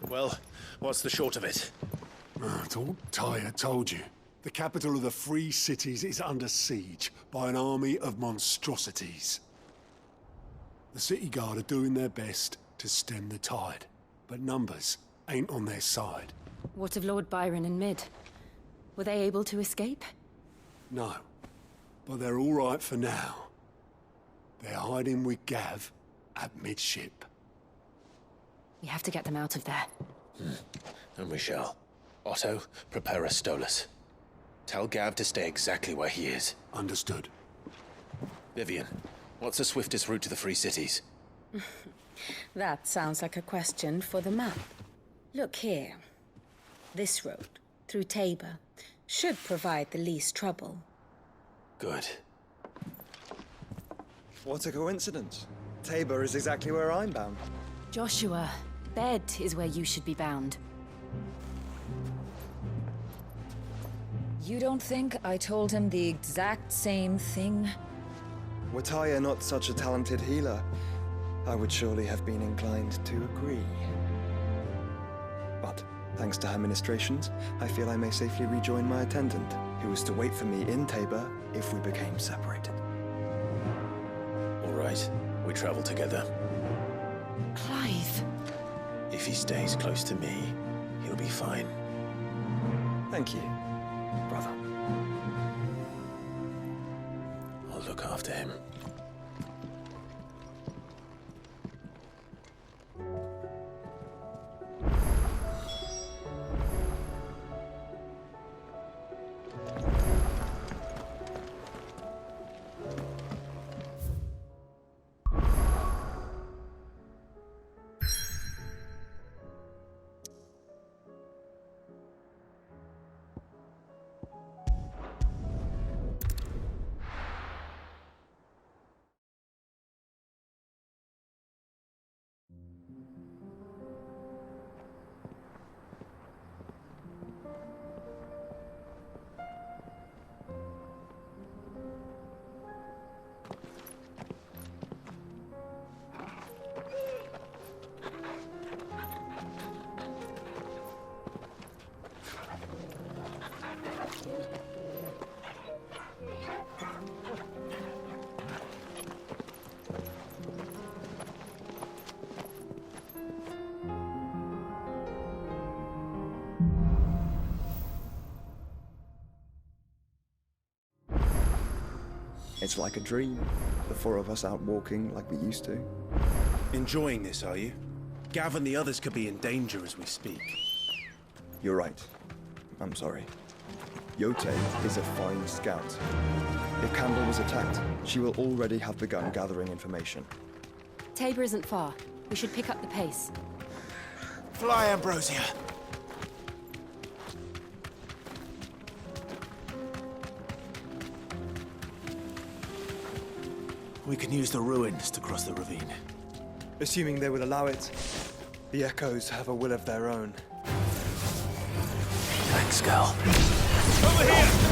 Well, what's the short of it? Thought Tyre told you. The capital of the Free Cities is under siege by an army of monstrosities. The city guard are doing their best to stem the tide, but numbers ain't on their side. What of Lord Byron and Mid? Were they able to escape? No, but they're all right for now. They're hiding with Gav at midship. We have to get them out of there. And we shall. Otto, prepare a Stolas. Tell Gav to stay exactly where he is. Understood. Vivian, what's the swiftest route to the Free Cities? That sounds like a question for the map. Look here. This road, through Tabor, should provide the least trouble. Good. What a coincidence. Tabor is exactly where I'm bound. Joshua, bed is where you should be bound. You don't think I told him the exact same thing? Were Tyre not such a talented healer, I would surely have been inclined to agree. But, thanks to her ministrations, I feel I may safely rejoin my attendant, who was to wait for me in Tabor if we became separated. All right, we travel together. Clive. If he stays close to me, he'll be fine. Thank you, brother. I'll look after him. It's like a dream. The four of us out walking like we used to. Enjoying this, are you? Gav and the others could be in danger as we speak. You're right. I'm sorry. Yote is a fine scout. If Campbell was attacked, she will already have begun gathering information. Tabor isn't far. We should pick up the pace. Fly, Ambrosia! We can use the ruins to cross the ravine. Assuming they will allow it, the Echoes have a will of their own. Thanks, girl. Over here!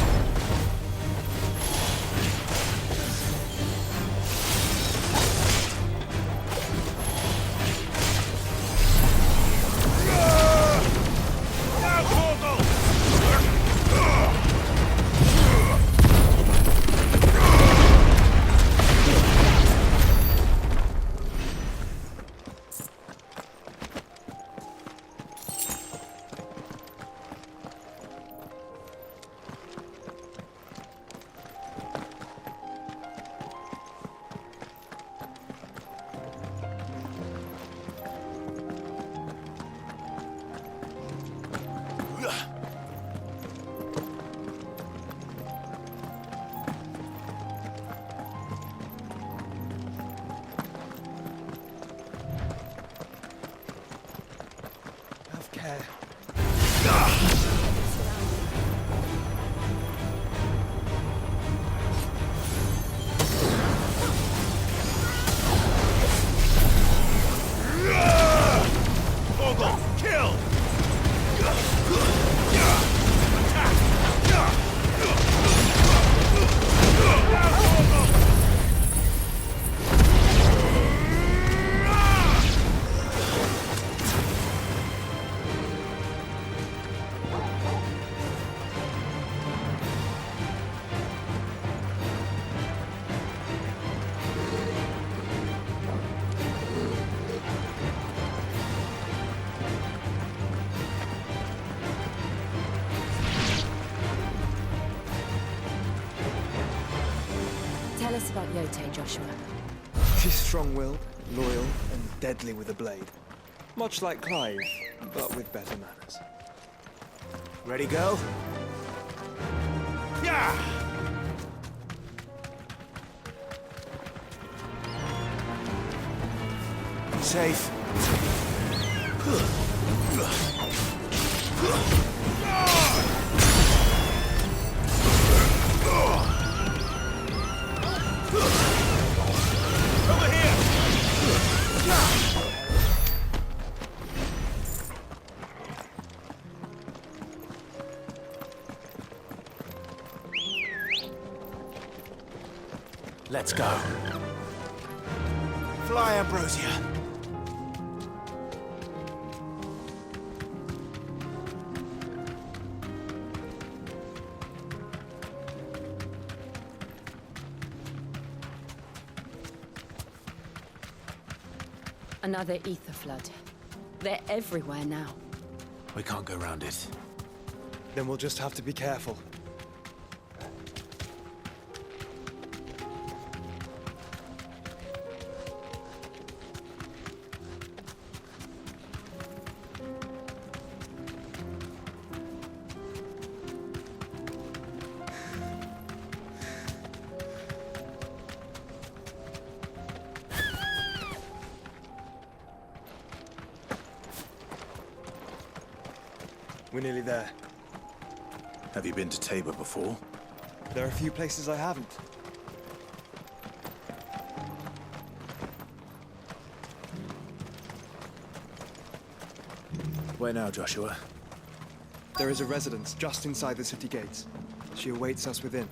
Have care. Ogle, kill! Tell us about Yote, Joshua. She's strong-willed, loyal, and deadly with a blade. Much like Clive, but with better manners. Ready, go? Yeah! Safe. Over here! Let's go. Fly, Ambrosia. Another ether flood. They're everywhere now. We can't go round it. Then we'll just have to be careful. We're nearly there. Have you been to Tabor before? There are a few places I haven't. Where now, Joshua? There is a residence just inside the city gates. She awaits us within.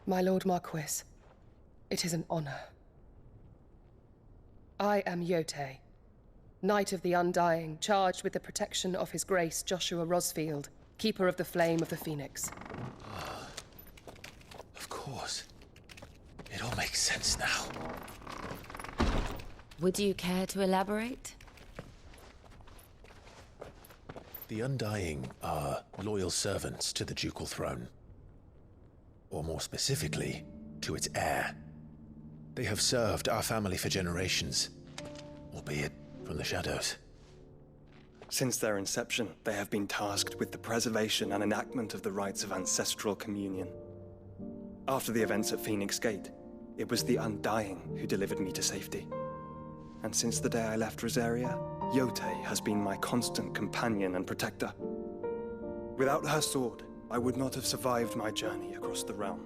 My Lord Marquis, it is an honor. I am Yote, Knight of the Undying, charged with the protection of His Grace Joshua Rosfield, Keeper of the Flame of the Phoenix. Of course. It all makes sense now. Would you care to elaborate? The Undying are loyal servants to the ducal throne. Or more specifically, to its heir. They have served our family for generations, albeit from the shadows. Since their inception, they have been tasked with the preservation and enactment of the rites of ancestral communion. After the events at Phoenix Gate, it was the Undying who delivered me to safety. And since the day I left Rosaria, Yote has been my constant companion and protector. Without her sword, I would not have survived my journey across the realm.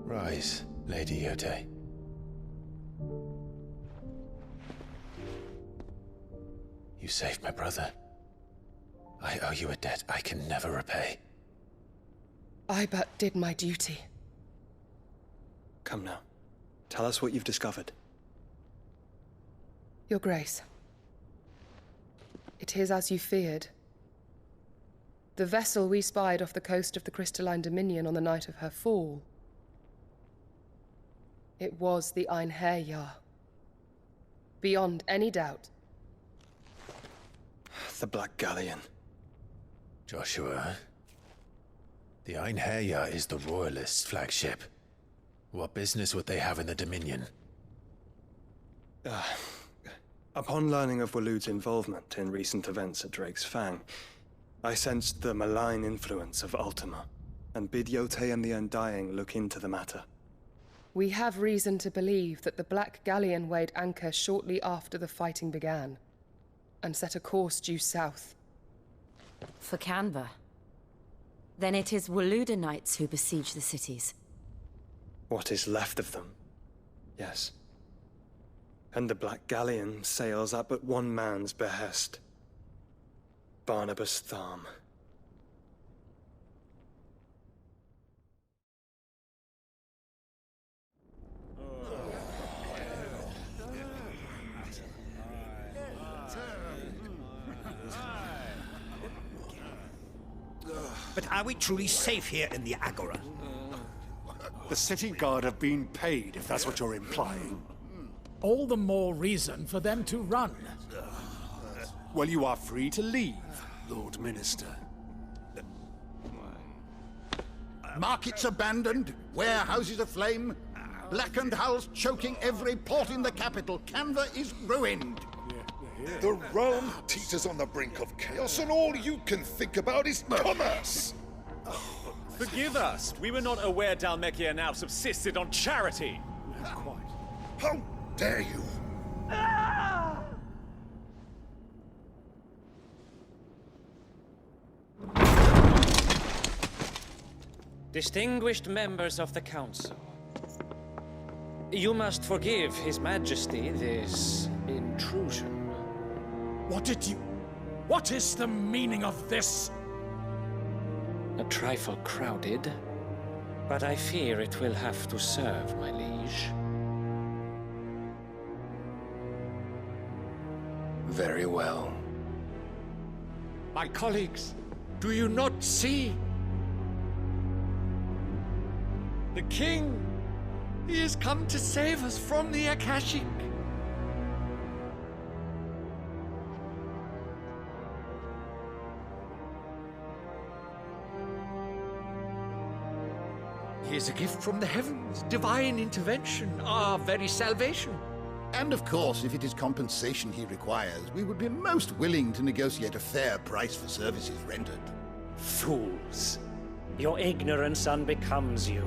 Rise, Lady Yote. You saved my brother. I owe you a debt I can never repay. I but did my duty. Come now. Tell us what you've discovered. Your Grace. It is as you feared. The vessel we spied off the coast of the Crystalline Dominion on the night of her fall. It was the Einherjar. Beyond any doubt. The Black Galleon. Joshua, the Einherjar is the Royalists' flagship. What business would they have in the Dominion? Upon learning of Waloed's involvement in recent events at Drake's Fang, I sensed the malign influence of Ultima, and bid Yote and the Undying look into the matter. We have reason to believe that the Black Galleon weighed anchor shortly after the fighting began, and set a course due south. For Canva. Then it is Waloed Knights who besiege the cities. What is left of them? Yes. And the Black Galleon sails at but one man's behest. Barnabas Tharm. But are we truly safe here in the Agora? The city guard have been paid, if that's what you're implying. All the more reason for them to run. Well, you are free to leave, Lord Minister. Markets abandoned, warehouses aflame, blackened hulls choking every port in the capital. Canva is ruined. The realm teeters on the brink of chaos, and all you can think about is commerce! Forgive us. We were not aware Dhalmekia now subsisted on charity. How dare you? Distinguished members of the Council, you must forgive His Majesty this intrusion. What is the meaning of this? A trifle crowded, but I fear it will have to serve, my liege. Very well. My colleagues, do you not see? The King! He has come to save us from the Akashic! He is a gift from the heavens, divine intervention, our very salvation. And of course, if it is compensation he requires, we would be most willing to negotiate a fair price for services rendered. Fools! Your ignorance unbecomes you.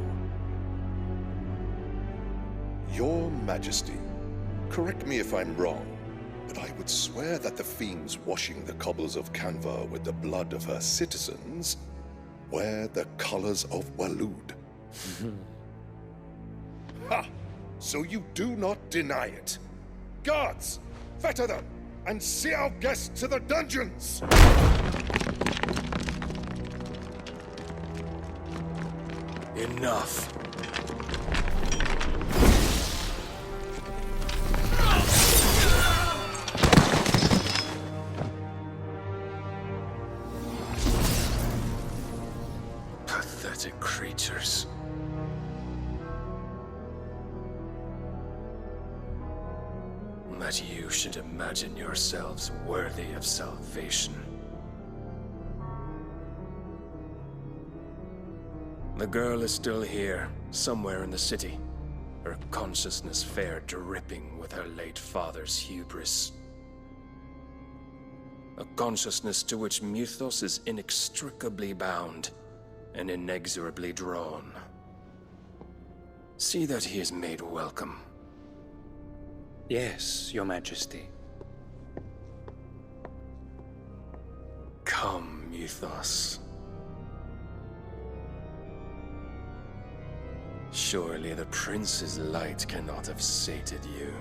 Your Majesty, correct me if I'm wrong, but I would swear that the fiends washing the cobbles of Canva with the blood of her citizens wear the colors of Waloed. Ha! So you do not deny it. Guards, fetter them, and see our guests to the dungeons! Enough. Pathetic creatures. That you should imagine yourselves worthy of salvation. The girl is still here, somewhere in the city. Her consciousness fair dripping with her late father's hubris. A consciousness to which Mythos is inextricably bound and inexorably drawn. See that he is made welcome. Yes, Your Majesty. Come, Mythos. Surely the prince's light cannot have sated you.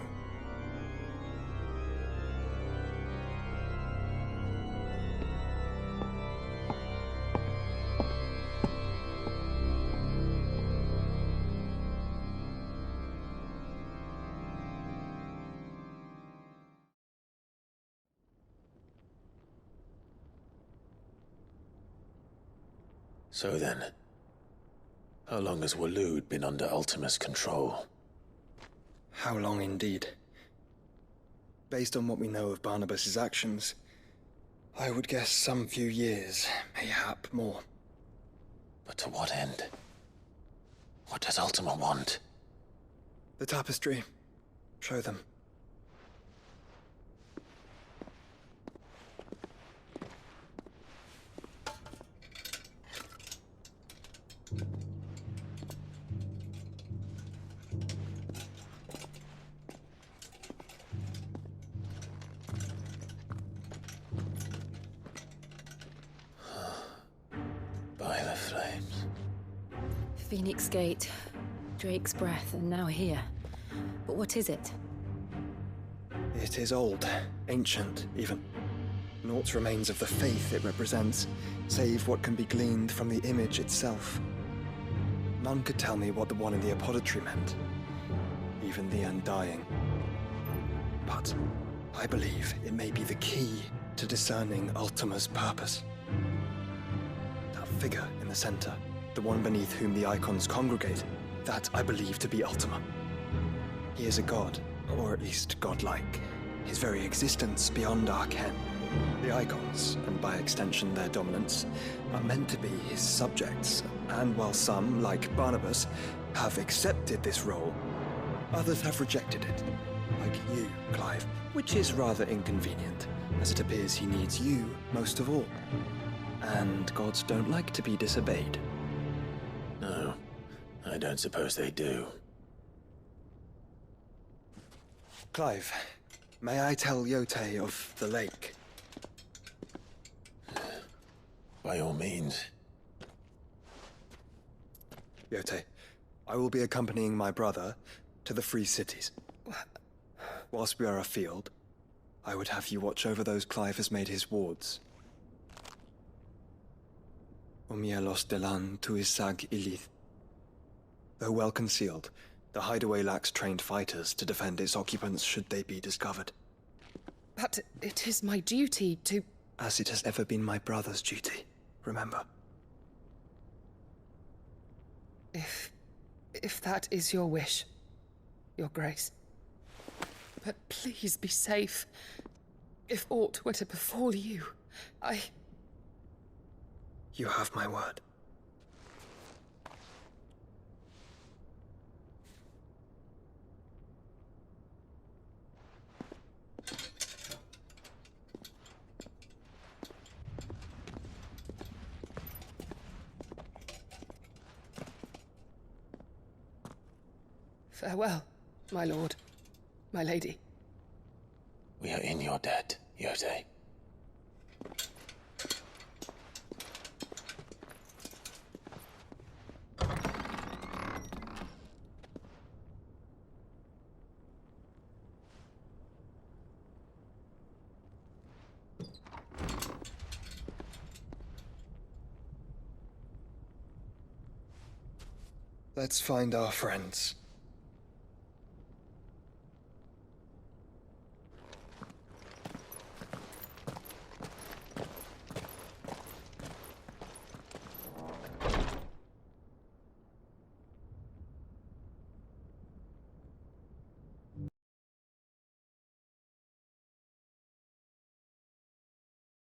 So then, how long has Waloed been under Ultima's control? How long indeed? Based on what we know of Barnabas's actions, I would guess some few years, mayhap more. But to what end? What does Ultima want? The tapestry. Show them. By the flames. Phoenix Gate, Drake's Breath, and now here. But what is it? It is old, ancient, even. Naught remains of the faith it represents, save what can be gleaned from the image itself. None could tell me what the one in the apothecary meant, even the Undying. But I believe it may be the key to discerning Ultima's purpose. That figure in the center, the one beneath whom the icons congregate, that I believe to be Ultima. He is a god, or at least godlike, his very existence beyond our ken. The icons, and by extension their dominants, are meant to be his subjects, and while some, like Barnabas, have accepted this role, others have rejected it, like you, Clive, which is rather inconvenient, as it appears he needs you most of all. And gods don't like to be disobeyed. No, I don't suppose they do. Clive, may I tell Yote of the lake? By all means. Yote, I will be accompanying my brother to the Free Cities. Whilst we are afield, I would have you watch over those Clive has made his wards. Omielos delan tuisag ilith. Though well concealed, the hideaway lacks trained fighters to defend its occupants should they be discovered. But it is my duty to... As it has ever been my brother's duty, remember. If that is your wish, Your Grace. But please be safe. If aught were to befall you, You have my word. Farewell, my lord, my lady. We are in your debt, Yote. Let's find our friends.